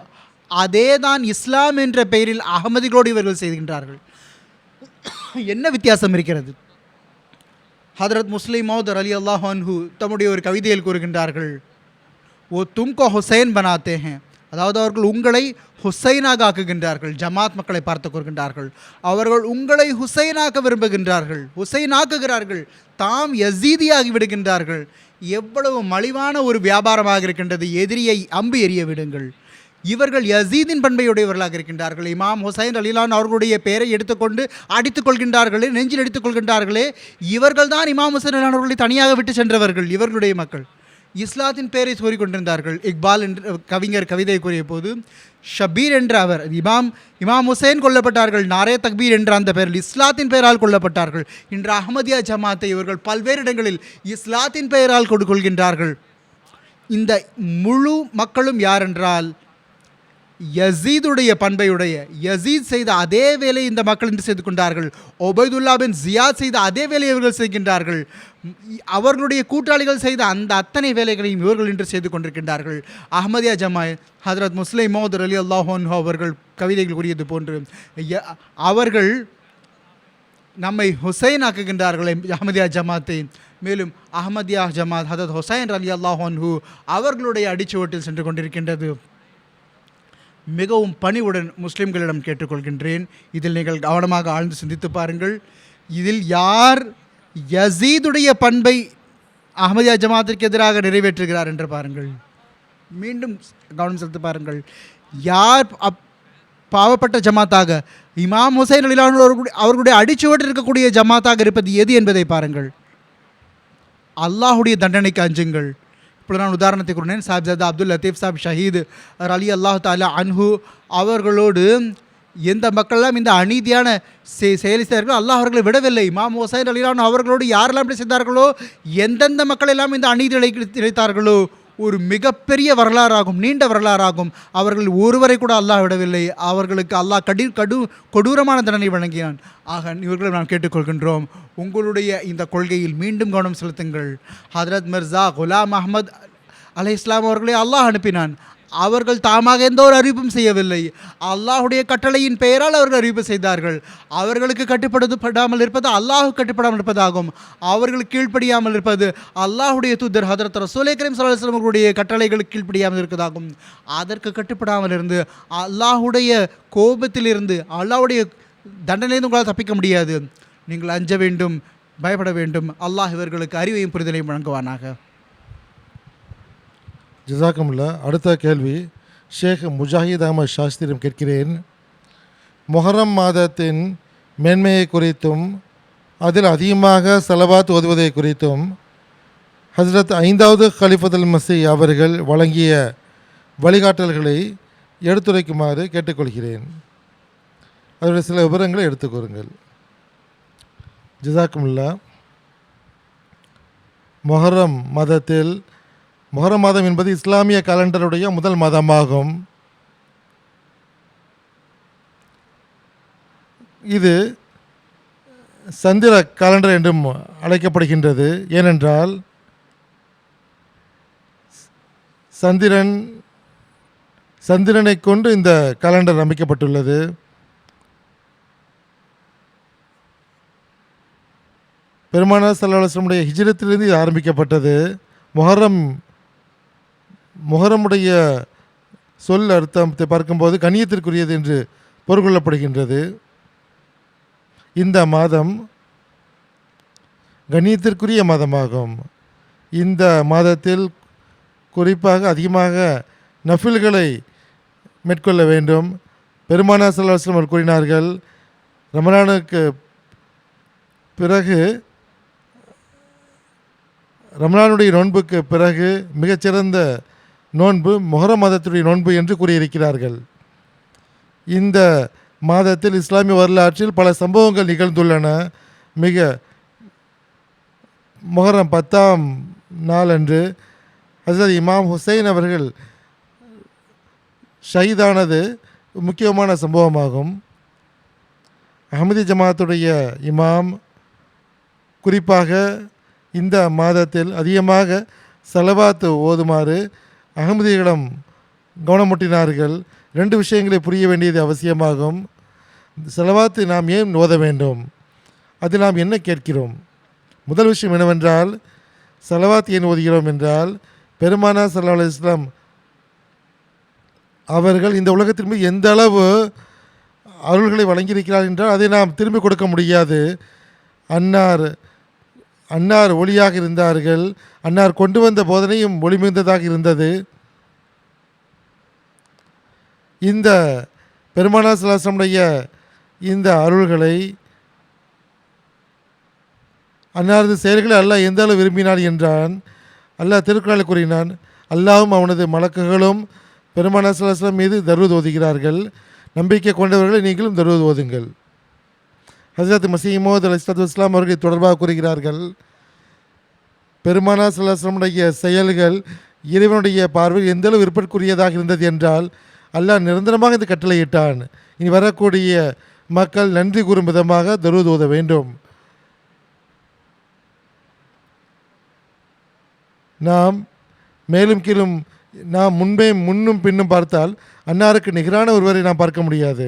அதே தான் இஸ்லாம் என்ற பெயரில் அகமதிகளோடு இவர்கள் செய்கின்றார்கள். என்ன வித்தியாசம் இருக்கிறது? ஹதரத் முஸ்லிம் மௌத் ரலியல்லாஹு அன்ஹு தம்முடைய ஒரு கவிதையில் கூறுகின்றார்கள், ஓ தும்கோ ஹுசைன் பனாத்தே ஹேன், அதாவது அவர்கள் உங்களை ஹுசைனாக ஆக்குகின்றார்கள். ஜமாத் மக்களை பார்த்து கூறுகின்றார்கள், அவர்கள் உங்களை ஹுசைனாக்க விரும்புகின்றார்கள், ஹுசைனாக்குகிறார்கள், தாம் யசீதியாகி விடுகின்றார்கள். எவ்வளவு மலிவான ஒரு வியாபாரமாக இருக்கின்றது. எதிரியை அம்பு எறிய விடுங்கள். இவர்கள் யசீதின் பண்பையுடையவர்களாக இருக்கின்றார்கள். இமாம் ஹுசைன் ரலியல்லாஹு அன்ஹு அவர்களுடைய பெயரை எடுத்துக்கொண்டு அடித்துக் கொள்கின்றார்களே, நெஞ்சில் அடித்துக் கொள்கின்றார்களே, இவர்கள் தான் இமாம் ஹுசைன் ரலியல்லாஹு அன்ஹு அவர்களை தனியாக விட்டு சென்றவர்கள். இவர்களுடைய மக்கள் இஸ்லாத்தின் பெயரை கூறிக்கொண்டிருந்தார்கள். இக்பால் என்ற கவிஞர் கவிதை கூறிய போது, ஷபீர் என்ற அவர் இமாம் ஹுசைன் கொல்லப்பட்டார்கள், நாரே தக்பீர் என்ற அந்த பெயரில் இஸ்லாத்தின் பெயரால் கொல்லப்பட்டார்கள். இன்று அஹ்மதியா ஜமாத்தை இவர்கள் பல்வேறு இடங்களில் இஸ்லாத்தின் பெயரால் கொள்கின்றார்கள். இந்த முழு மக்களும் யார் என்றால் யசீதுடைய பண்பையுடைய யசீத் செய்த அதே வேலையை இந்த மக்கள் இன்று செய்து கொண்டார்கள். ஒபைதுல்லா பின் ஜியாத் செய்த அதே வேலையை இவர்கள் செய்கின்றார்கள். அவர்களுடைய கூட்டாளிகள் செய்த அந்த அத்தனை வேலைகளையும் இவர்கள் இன்று செய்து கொண்டிருக்கின்றார்கள். அஹ்மதியா ஜமாத் ஹஜ்ரத் முஸ்லிம் மௌத் அலி அல்லாஹு அன்ஹு அவர்கள் கவிதைகள் கூறியது போன்று அவர்கள் நம்மை ஹுசைன் ஆக்குகின்றார்கள் அஹ்மதியா ஜமாத்தை. மேலும் அஹ்மதியா ஜமாத் ஹஜ்ரத் ஹுசைன் அலி அல்லாஹு அன்ஹு அவர்களுடைய அடிச்சுவட்டில் சென்று கொண்டிருக்கின்றது. மிகவும் பணிவுடன் முஸ்லிம்களிடம் கேட்டுக்கொள்கின்றேன், இதில் நீங்கள் கவனமாக ஆழ்ந்து சிந்தித்து பாருங்கள். இதில் யார் யசீதுடைய பண்பை அஹ்மதியா ஜமாத்திற்கு எதிராக நிறைவேற்றுகிறார் என்று பாருங்கள். மீண்டும் கவனம் செலுத்தி பாருங்கள். யார் பாவப்பட்ட ஜமாத்தாக இமாம் ஹுசைன் அலிலான் அவர்களுடைய அடிச்சுவட்டில் இருக்கக்கூடிய ஜமாத்தாக இருப்பது எது என்பதை பாருங்கள். அல்லாஹுடைய தண்டனைக்கு அஞ்சுங்கள். இப்பொழுது நான் உதாரணத்தை கூறினேன். சாஹிப்ஜாதா அப்துல் லத்தீஃப் சாஹிப் ஷஹீத் அலி அல்லாஹ் தாலா அன்ஹு அவர்களோடு எந்த மக்களெல்லாம் இந்த அநீதியான செயலை செய்தார்களோ அல்லாஹ் அவர்களை விடவில்லை. இமாம் ஹுசைன் அலிலான் அவர்களோடு யாரெல்லாம் இப்படி செய்தார்களோ, எந்தெந்த மக்கள் எல்லாம் இந்த அநீதி இழைத்தார்களோ, ஒரு மிகப்பெரிய வரலாறாகும், நீண்ட வரலாறாகும். அவர்கள் ஒருவரை கூட அல்லாஹ் விடவில்லை. அவர்களுக்கு அல்லாஹ் கொடூரமான தண்டனை வழங்கினான். ஆக இவர்களை நாம் கேட்டுக்கொள்கின்றோம், உங்களுடைய இந்த கொள்கையில் மீண்டும் கவனம் செலுத்துங்கள். ஹஜ்ரத் மிர்சா குலாம் அஹ்மத் அலை இஸ்லாம் அவர்களை அல்லாஹ் அனுப்பினான். அவர்கள் தாமாக எந்த ஒரு அறிவிப்பும் செய்யவில்லை. அல்லாஹுடைய கட்டளையின் பெயரால் அவர்கள் அறிவிப்பு செய்தார்கள். அவர்களுக்கு கட்டுப்படாமல் இருப்பது அல்லாஹு கட்டுப்படாமல் இருப்பதாகும். அவர்களுக்கு கீழ்ப்படியாமல் இருப்பது அல்லாஹுடைய தூதர் ஹஜ்ரத் ரசூலே கரீம் ஸல்லல்லாஹு அலைஹி வஸல்லம் அவர்களுடைய கட்டளைகளுக்கு கீழ்ப்படியாமல் இருப்பதாகும். அதற்கு கட்டுப்படாமல் இருந்து அல்லாஹுடைய கோபத்திலிருந்து அல்லாஹுடைய தண்டனையிலிருந்து உங்களால் தப்பிக்க முடியாது. நீங்கள் அஞ்ச வேண்டும், பயப்பட வேண்டும். அல்லாஹ் இவர்களுக்கு அறிவையும் புரிதலையும் வழங்குவானாக. ஜஸாக்கமுல்லா. அடுத்த கேள்வி ஷேக் முஜாஹித் அஹமத் சாஸ்திரியம் கேட்கிறேன். முஹர்ரம் மாதத்தின் மேன்மையை குறித்தும் அதில் அதிகமாக ஸலவாத் ஓதுவதை குறித்தும் ஹஜ்ரத் 5வது கலிஃபத்துல் மஸீஹ் அவர்கள் வழங்கிய வழிகாட்டல்களை எடுத்துரைக்குமாறு கேட்டுக்கொள்கிறேன். அதனுடைய சில விவரங்களை எடுத்துக்கூறுங்கள். ஜஸாக்கமுல்லா. முஹர்ரம் மாதம் என்பது இஸ்லாமிய காலண்டருடைய முதல் மாதமாகும். இது சந்திர காலண்டர் என்றும் அழைக்கப்படுகின்றது. ஏனென்றால் சந்திரனை கொண்டு இந்த காலண்டர் அமைக்கப்பட்டுள்ளது. பெருமானார் ஸல்லல்லாஹு அலைஹி வஸல்லம் ஹிஜ்ரத்திலிருந்து இது ஆரம்பிக்கப்பட்டது. முஹர்ரமுடைய சொல் அர்த்தத்தை பார்க்கும்போது கண்ணியத்திற்குரியது என்று பொருள் கொள்ளப்படுகின்றது. இந்த மாதம் கண்ணியத்திற்குரிய மாதமாகும். இந்த மாதத்தில் குறிப்பாக அதிகமாக நஃபில்களை மேற்கொள்ள வேண்டும். பெருமானார் ஸல்லல்லாஹு அலைஹி வஸல்லம் கூறினார்கள், ரமலானுக்கு பிறகு ரமலானுடைய நோன்புக்கு பிறகு மிகச்சிறந்த நோன்பு முஹர்ரம் மாதத்துடைய நோன்பு என்று கூறியிருக்கிறார்கள். இந்த மாதத்தில் இஸ்லாமிய வரலாற்றில் பல சம்பவங்கள் நிகழ்ந்துள்ளன. முஹர்ரம் 10ஆம் நாள் அன்று ஹஜ்ரத் இமாம் ஹுசைன் அவர்கள் ஷஹீதானது முக்கியமான சம்பவமாகும். அஹ்மதி ஜமாத்துடைய இமாம் குறிப்பாக இந்த மாதத்தில் அதிகமாக ஸலவாத் ஓதுமாறு அஹ்மதிகளிடம் கவனமூட்டினார்கள். 2 விஷயங்களை புரிய வேண்டியது அவசியமாகும். ஸலவாத்து நாம் ஏன் ஓத வேண்டும், அது நாம் என்ன கேட்கிறோம்? முதல் விஷயம் என்னவென்றால், ஸலவாத் ஏன் ஓதுகிறோம் என்றால், பெருமானார் ஸல்லல்லாஹு அலைஹி வஸல்லம் அவர்கள் இந்த உலகத்தின் மீது எந்த அளவு அருள்களை வழங்கியிருக்கிறார் என்றால் அதை நாம் திரும்பி கொடுக்க முடியாது. அன்னார் ஒளியாக இருந்தார்கள். அன்னார் கொண்டு வந்த போதனையும் ஒளி மிகுந்ததாக இருந்தது. இந்த பெருமானார் ஸல்லல்லாஹு அலைஹி வஸல்லம் இந்த அருள்களை அன்னாரது செயல்களை அல்லாஹ் எந்த அளவு விரும்பினான் என்றான். அல்லாஹ் திருக்குறளில் கூறினான், அல்லாஹ்வும் அவனது மலக்குகளும் பெருமானார் ஸல்லல்லாஹு அலைஹி வஸல்லம் மீது தரூத் ஓதுகிறார்கள். நம்பிக்கை கொண்டவர்களை நீங்களும் தரூத் ஓதுங்கள். ஹஜ்ரத் மஸீஹ் மவ்ஊத் அலைஹிஸ்ஸலாத்து வஸ்ஸலாம் அவர்கள் தொடர்பாக கூறுகிறார்கள், பெருமானார் ஸல்லல்லாஹு அலைஹி வஸல்லம் செயல்கள் இறைவனுடைய பார்வையில் எந்தளவு விருப்பத்திற்குரியதாக இருந்தது என்றால் அல்லாஹ் நிரந்தரமாக இந்த கட்டளையிட்டான். இனி வரக்கூடிய மக்கள் நன்றி கூறும் விதமாக தரூத் ஓத வேண்டும். நாம் மேலும் கீழும் நாம் முன்னும் பின்னும் பார்த்தால் அன்னாருக்கு நிகரான ஒருவரை நாம் பார்க்க முடியாது.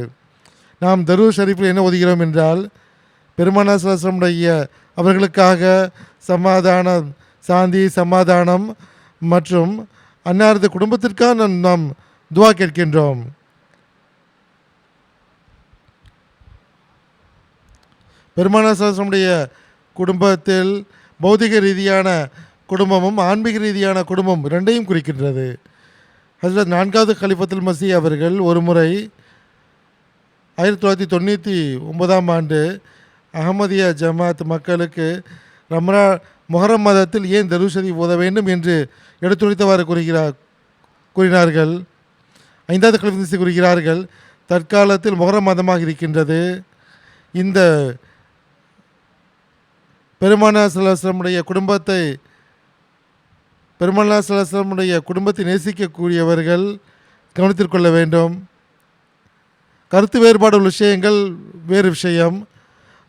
நாம் தரூத் ஷரீஃபில் என்ன ஓதுகிறோம் என்றால், பெருமானார் ஸல்லல்லாஹு அலைஹி வஸல்லம் அவர்களுக்காக சமாதானம், சாந்தி, சமாதானம் மற்றும் அன்னாரது குடும்பத்திற்காக நாம் துவா கேட்கின்றோம். பெருமானார் ஸல்லல்லாஹு அலைஹி வஸல்லம் குடும்பத்தில் பௌதிக ரீதியான குடும்பமும் ஆன்மீக ரீதியான குடும்பம் இரண்டையும் குறிக்கின்றது. ஹஜ்ரத் 4வது கலிஃபத்துல் மஸீஹ் அவர்கள் ஒரு முறை 1999ஆம் ஆண்டு அஹமதியா ஜமாத் மக்களுக்கு முஹர்ரம் மாதத்தில் ஏன் தரூத் ஷரீஃப் ஓத வேண்டும் என்று எடுத்துரைத்தவாறு கூறினார்கள். 5வது கலிஃபத்துல் மஸீஹ் கூறுகிறார்கள், தற்காலத்தில் முஹர்ரம் மாதமாக இருக்கின்றது. இந்த பெருமானார் ஸல்லல்லாஹு அலைஹி வஸல்லம் குடும்பத்தை பெருமானார் ஸல்லல்லாஹு அலைஹி வஸல்லம் குடும்பத்தை நேசிக்கக்கூடியவர்கள் கவனத்தில் கொள்ள வேண்டும். கருத்து வேறுபாடு உள்ள விஷயங்கள் வேறு விஷயம்.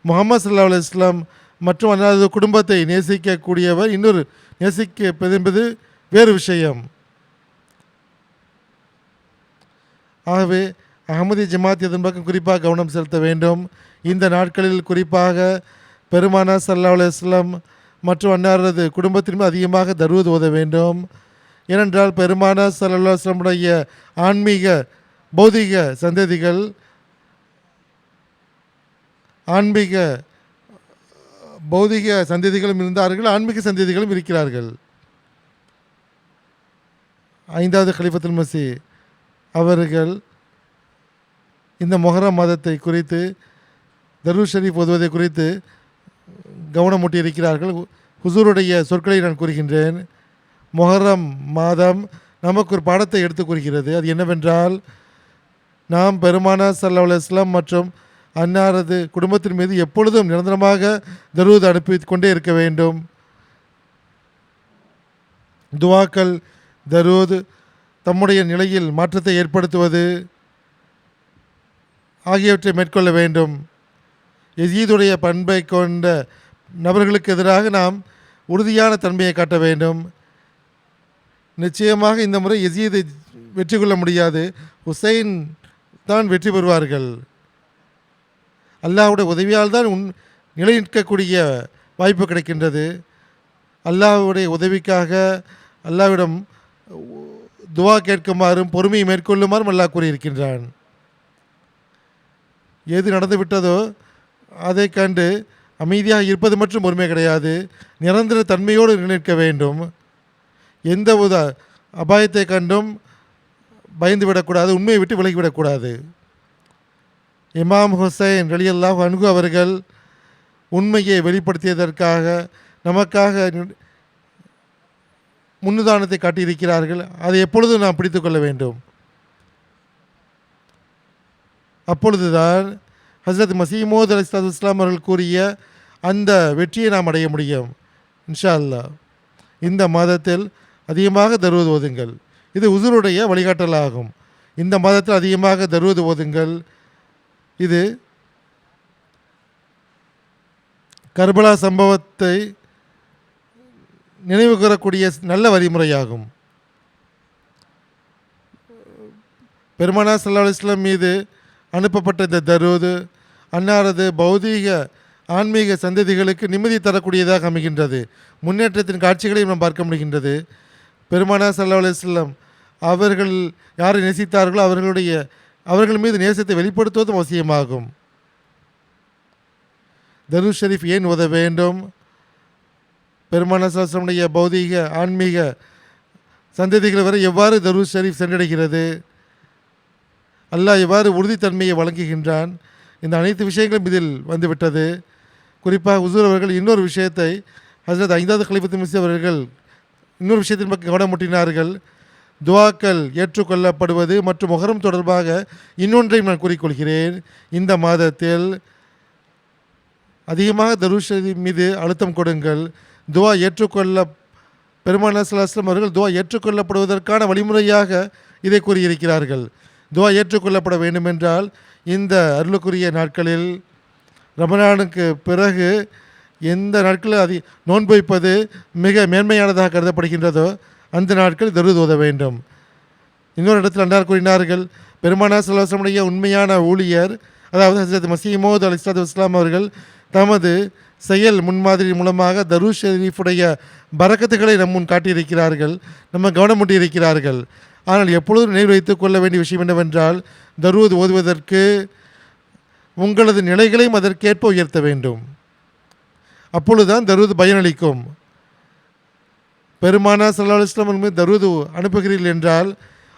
முஹம்மது ஸல்லல்லாஹு அலைஹி வஸல்லம் மற்றும் அன்னாரது குடும்பத்தை நேசிக்கக்கூடியவர் இன்னொரு நேசிக்கப்பது என்பது வேறு விஷயம். ஆகவே அஹமதி ஜமாத் இதன் பக்கம் குறிப்பாக கவனம் செலுத்த வேண்டும். இந்த நாட்களில் குறிப்பாக பெருமானார் ஸல்லல்லாஹு அலைஹி வஸல்லம் மற்றும் அன்னாரது குடும்பத்திலும் அதிகமாக தரூத் ஓத வேண்டும். ஏனென்றால் பெருமானார் ஸல்லல்லாஹு அலைஹி வஸல்லம் ஆன்மீக பௌதிக சந்ததிகள் பௌதிக சந்ததிகளும் இருந்தார்கள், ஆன்மீக சந்ததிகளும் இருக்கிறார்கள். 5வது கலிஃபத்துல் மஸீஹ் அவர்கள் இந்த முஹர்ரம் மாதத்தை குறித்து தரூத் ஷரீஃப் ஓதுவதை குறித்து கவனமூட்டியிருக்கிறார்கள். ஹுசூருடைய சொற்களை நான் கூறுகின்றேன். முஹர்ரம் மாதம் நமக்கு ஒரு பாடத்தை எடுத்து கூறுகிறது. அது என்னவென்றால், நாம் பெருமானார் ஸல்லல்லாஹு அலைஹி வஸல்லம் மற்றும் அன்னாரது குடும்பத்தின் மீது எப்பொழுதும் நிரந்தரமாக தரூத் அனுப்பி கொண்டே இருக்க வேண்டும். துவாக்கள், தரூத், தம்முடைய நிலையில் மாற்றத்தை ஏற்படுத்துவது ஆகியவற்றை மேற்கொள்ள வேண்டும். யசீதுடைய பண்பை கொண்ட நபர்களுக்கு எதிராக நாம் உறுதியான தன்மையை காட்ட வேண்டும். நிச்சயமாக இந்த முறை யசீதை வெற்றி கொள்ள முடியாது, ஹுசைன் தான் வெற்றி பெறுவார்கள். அல்லாஹ்வுடைய உதவியால் தான் நிலை நிற்கக்கூடிய வாய்ப்பு கிடைக்கின்றது. அல்லாஹ்வுடைய உதவிக்காக அல்லாஹ்விடம் துவா கேட்குமாறும் பொறுமையை மேற்கொள்ளுமாறும் அல்லாஹ் கூறியிருக்கின்றான். எது நடந்துவிட்டதோ அதை கண்டு அமைதியாக இருப்பது மற்றும் பொறுமை கிடையாது, நிரந்தர தன்மையோடு நிற்க வேண்டும். எந்த ஒரு அபாயத்தை கண்டும் பயந்து விடக்கூடாது, உண்மையை விட்டு விலகிவிடக்கூடாது. இமாம் ஹுசைன் ரலியல்லாஹு அன்ஹு அவர்கள் உண்மையை வெளிப்படுத்தியதற்காக நமக்காக முன்னுதாரணத்தை காட்டியிருக்கிறார்கள். அதை எப்பொழுதும் நாம் பிடித்து கொள்ள வேண்டும். அப்பொழுதுதான் ஹஸ்ரத் மஸீஹ் மவ்ஊத் அலைஹிஸ்ஸலாத்து வஸ்ஸலாம் அவர்கள் கூறிய அந்த வெற்றியை நாம் அடைய முடியும். இன்ஷா அல்லாஹ் இந்த மாதத்தில் அதிகமாக தரூத் ஓதுங்கள். இது ஹுஸூருடைய வழிகாட்டலாகும். இந்த மாதத்தில் அதிகமாக தரூத் ஓதுங்கள். இது கர்பலா சம்பவத்தை நினைவு கூறக்கூடிய நல்ல வழிமுறையாகும். பெருமானார் ஸல்லல்லாஹு அலைஹி வஸல்லம் மீது அனுப்பப்பட்ட இந்த தரூத் அன்னாரது பௌதீக ஆன்மீக சந்ததிகளுக்கு நிம்மதி தரக்கூடியதாக அமைகின்றது. முன்னேற்றத்தின் காட்சிகளையும் நாம் பார்க்க முடிகின்றது. பெருமானார் ஸல்லல்லாஹு அலைஹி வஸல்லம் அவர்கள் யாரை நேசித்தார்களோ அவர்கள் மீது நேசத்தை வெளிப்படுத்துவதும் அவசியமாகும். தரூத் ஷரீஃப் ஏன் ஓத வேண்டும்? பெருமானார் ஸல்லல்லாஹு அலைஹி வஸல்லம் பௌதீக ஆன்மீக சந்ததிகள் வரை எவ்வாறு தரூத் ஷரீஃப் சென்றடைகிறது, அல்லாஹ் எவ்வாறு உறுதித்தன்மையை வழங்குகின்றான், இந்த அனைத்து விஷயங்களும் இதில் வந்துவிட்டது. குறிப்பாக ஹுஸூர் அவர்கள் இன்னொரு விஷயத்தை ஹஜ்ரத் 5வது கலிஃபத்துல் மஸீஹ் அவர்கள் இன்னொரு விஷயத்தின் பக்கம் கவனமூட்டினார்கள். துவாக்கள் ஏற்றுக்கொள்ளப்படுவது மற்றும் முஹர்ரம் தொடர்பாக இன்னொன்றையும் நான் கூறிக்கொள்கிறேன். இந்த மாதத்தில் அதிகமாக தரூத் ஷரீஃப் மீது அழுத்தம் கொடுங்கள். துவா பெருமானார் ஸல்லல்லாஹு அலைஹி வஸல்லம் அவர்கள் துவா ஏற்றுக்கொள்ளப்படுவதற்கான வழிமுறையாக இதை கூறியிருக்கிறார்கள். துவா ஏற்றுக்கொள்ளப்பட வேண்டுமென்றால் இந்த அருளுக்குரிய நாட்களில் ரமலானுக்கு பிறகு எந்த நாட்களில் நோன்பு வைப்பது மிக மேன்மையானதாக கருதப்படுகின்றதோ அந்த நாட்கள் தருது ஓத வேண்டும். இன்னொரு இடத்தில் அன்னார் கூறினார்கள், பெருமானார் ஸல்லல்லாஹு அலைஹி வஸல்லம் உண்மையான ஊழியர், அதாவது ஹஸரத் மஸீஹ் மவ்ஊத் அலைஹிஸ்ஸலாத்து வஸ்ஸலாம் அவர்கள் தமது செயல் முன்மாதிரி மூலமாக தரூத் ஷரீஃபுடைய பரக்கத்துகளை நம் முன் காட்டியிருக்கிறார்கள், நம்ம கவனமூட்டியிருக்கிறார்கள். ஆனால் எப்பொழுதும் நினைவு வைத்துக் கொள்ள வேண்டிய விஷயம் என்னவென்றால், தரூத் ஓதுவதற்கு உங்களது நிலைகளையும் அதற்கேற்ப உயர்த்த வேண்டும். அப்பொழுதுதான் தரூத் பயனளிக்கும். பெருமானார் ஸல்லல்லாஹு அலைஹி வஸல்லம் மீது தரூத் அனுப்புகிறீர்கள் என்றால்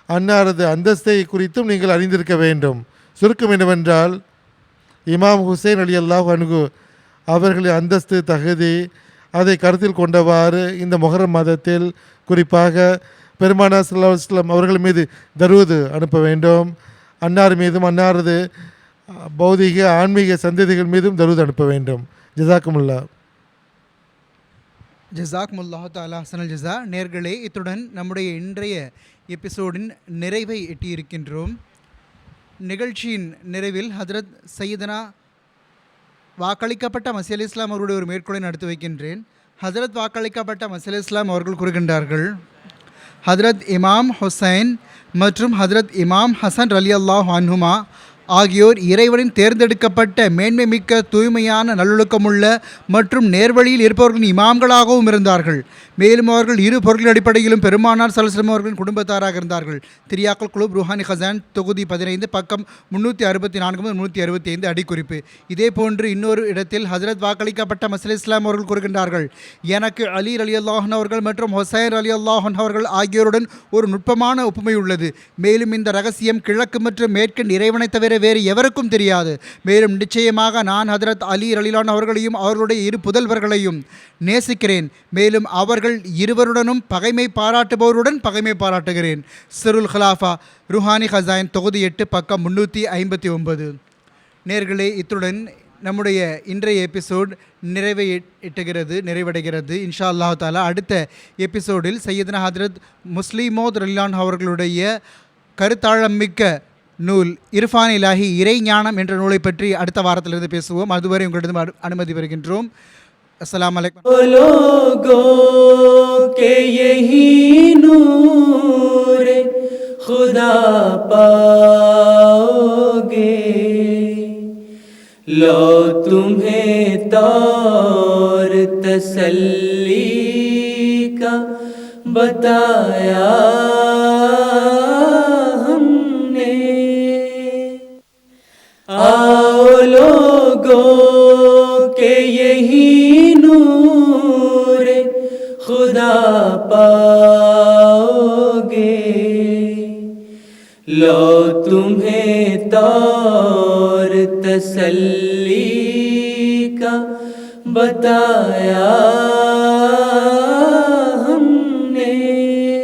அன்னாரது அந்தஸ்தை குறித்தும் நீங்கள் அறிந்திருக்க வேண்டும். சுருக்கம் என்னவென்றால், இமாம் ஹுசைன் ரலியல்லாஹு அன்ஹு அவர்களின் அந்தஸ்து தகுதி அதை கருத்தில் கொண்டவாறு இந்த முஹர்ரம் மாதத்தில் குறிப்பாக பெருமானார் ஸல்லல்லாஹு அலைஹி வஸல்லம் அவர்கள் மீது தரூத் அனுப்ப வேண்டும். அன்னார் மீதும் அன்னாரது பௌதிக ஆன்மீக சந்ததிகள் மீதும் தரூத் அனுப்ப வேண்டும். ஜஸாக்குமுல்லா. ஜஸாக்முல்லாஹு தஆலா அஹ்ஸனல் ஜஸா. நேர்களே, இத்துடன் நம்முடைய இன்றைய எபிசோடின் நிறைவை எட்டியிருக்கின்றோம். நிகழ்ச்சியின் நிறைவில் ஹஜ்ரத் சையதனா வாக்களிக்கப்பட்ட மஸீஹ் அலைஹிஸ் ஸலாம் அவருடைய ஒரு மேற்கோளை நடத்தி வைக்கின்றேன். ஹஜ்ரத் வாக்களிக்கப்பட்ட மஸீஹ் அலைஹிஸ் ஸலாம் அவர்கள் கூறுகின்றார்கள், ஹஜ்ரத் இமாம் ஹுசைன் மற்றும் ஹஜ்ரத் இமாம் ஹசன் ரலியல்லாஹு அன்ஹுமா ஆகியோர் இறைவனின் தேர்ந்தெடுக்கப்பட்ட மேன்மை மிக்க தூய்மையான நல்லொழுக்கமுள்ள மற்றும் நேர்வழியில் இருப்பவர்களின் இமாம்களாகவும் இருந்தார்கள். மேலும் அவர்கள் இரு பொருளின் அடிப்படையிலும் பெருமானார் ஸல்லல்லாஹு அலைஹி வஸல்லம் அவர்களின் குடும்பத்தாராக இருந்தார்கள். திரியாக்கல் குலூப் ரூஹானி ஹசான் தொகுதி 15 பக்கம் 364 365 அடிக்குறிப்பு. இதே போன்று இன்னொரு இடத்தில் ஹஜ்ரத் வாக்களிக்கப்பட்ட மஸீஹ் அலைஹிஸ் ஸலாம் அவர்கள் கூறுகின்றார்கள், எனக்கு அலி ரலியல்லாஹு அன்ஹு அவர்கள் மற்றும் ஹுசைன் ரலியல்லாஹு அன்ஹு அவர்கள் ஆகியோருடன் ஒரு நுட்பமான ஒப்புமை உள்ளது. மேலும் இந்த ரகசியம் கிழக்கு மற்றும் மேற்கின் இறைவனை தவிர வேறு எவருக்கும் தெரியாது. மேலும் நிச்சயமாக நான் ஹஜ்ரத் அலி ரலியல்லாஹு அன்ஹு அவர்களையும் அவர்களுடைய இரு புதல்வர்களையும் நேசிக்கிறேன். மேலும் அவர்கள் இருவருடனும் பகைமை பாராட்டுபவருடன் பகைமை பாராட்டுகிறேன். சிருல் ஹிலாஃபா ருஹானி ஹசாயின் தொகுதி 8 பக்கம் 359. நேர்களே, இத்துடன் நம்முடைய இன்றைய எபிசோட் நிறைவடைகிறது. இன்ஷா அல்லாஹ் தாலா அடுத்த எபிசோடில் சையதுனா ஹஜ்ரத் முஸ்லிம் மவ்ஊத் ரலியல்லாஹு அன்ஹு அவர்களுடைய கருத்தாழம் மிக்க நூல் இர்ஃபான் இலாஹி இறை ஞானம் என்ற நூலை பற்றி அடுத்த வாரத்திலிருந்து பேசுவோம். அதுவரை உங்களிடம் அனுமதி பெறுகின்றோம். अस्सलाम वालेकुम। लोगों के यही नूर खुदा पाओगे, लो तुम्हें तौर तसल्ली का बताया हमने। आओ लोगों के यही नूर खुदा पाओगे, लो तुम्हें तौर तसल्ली का बताया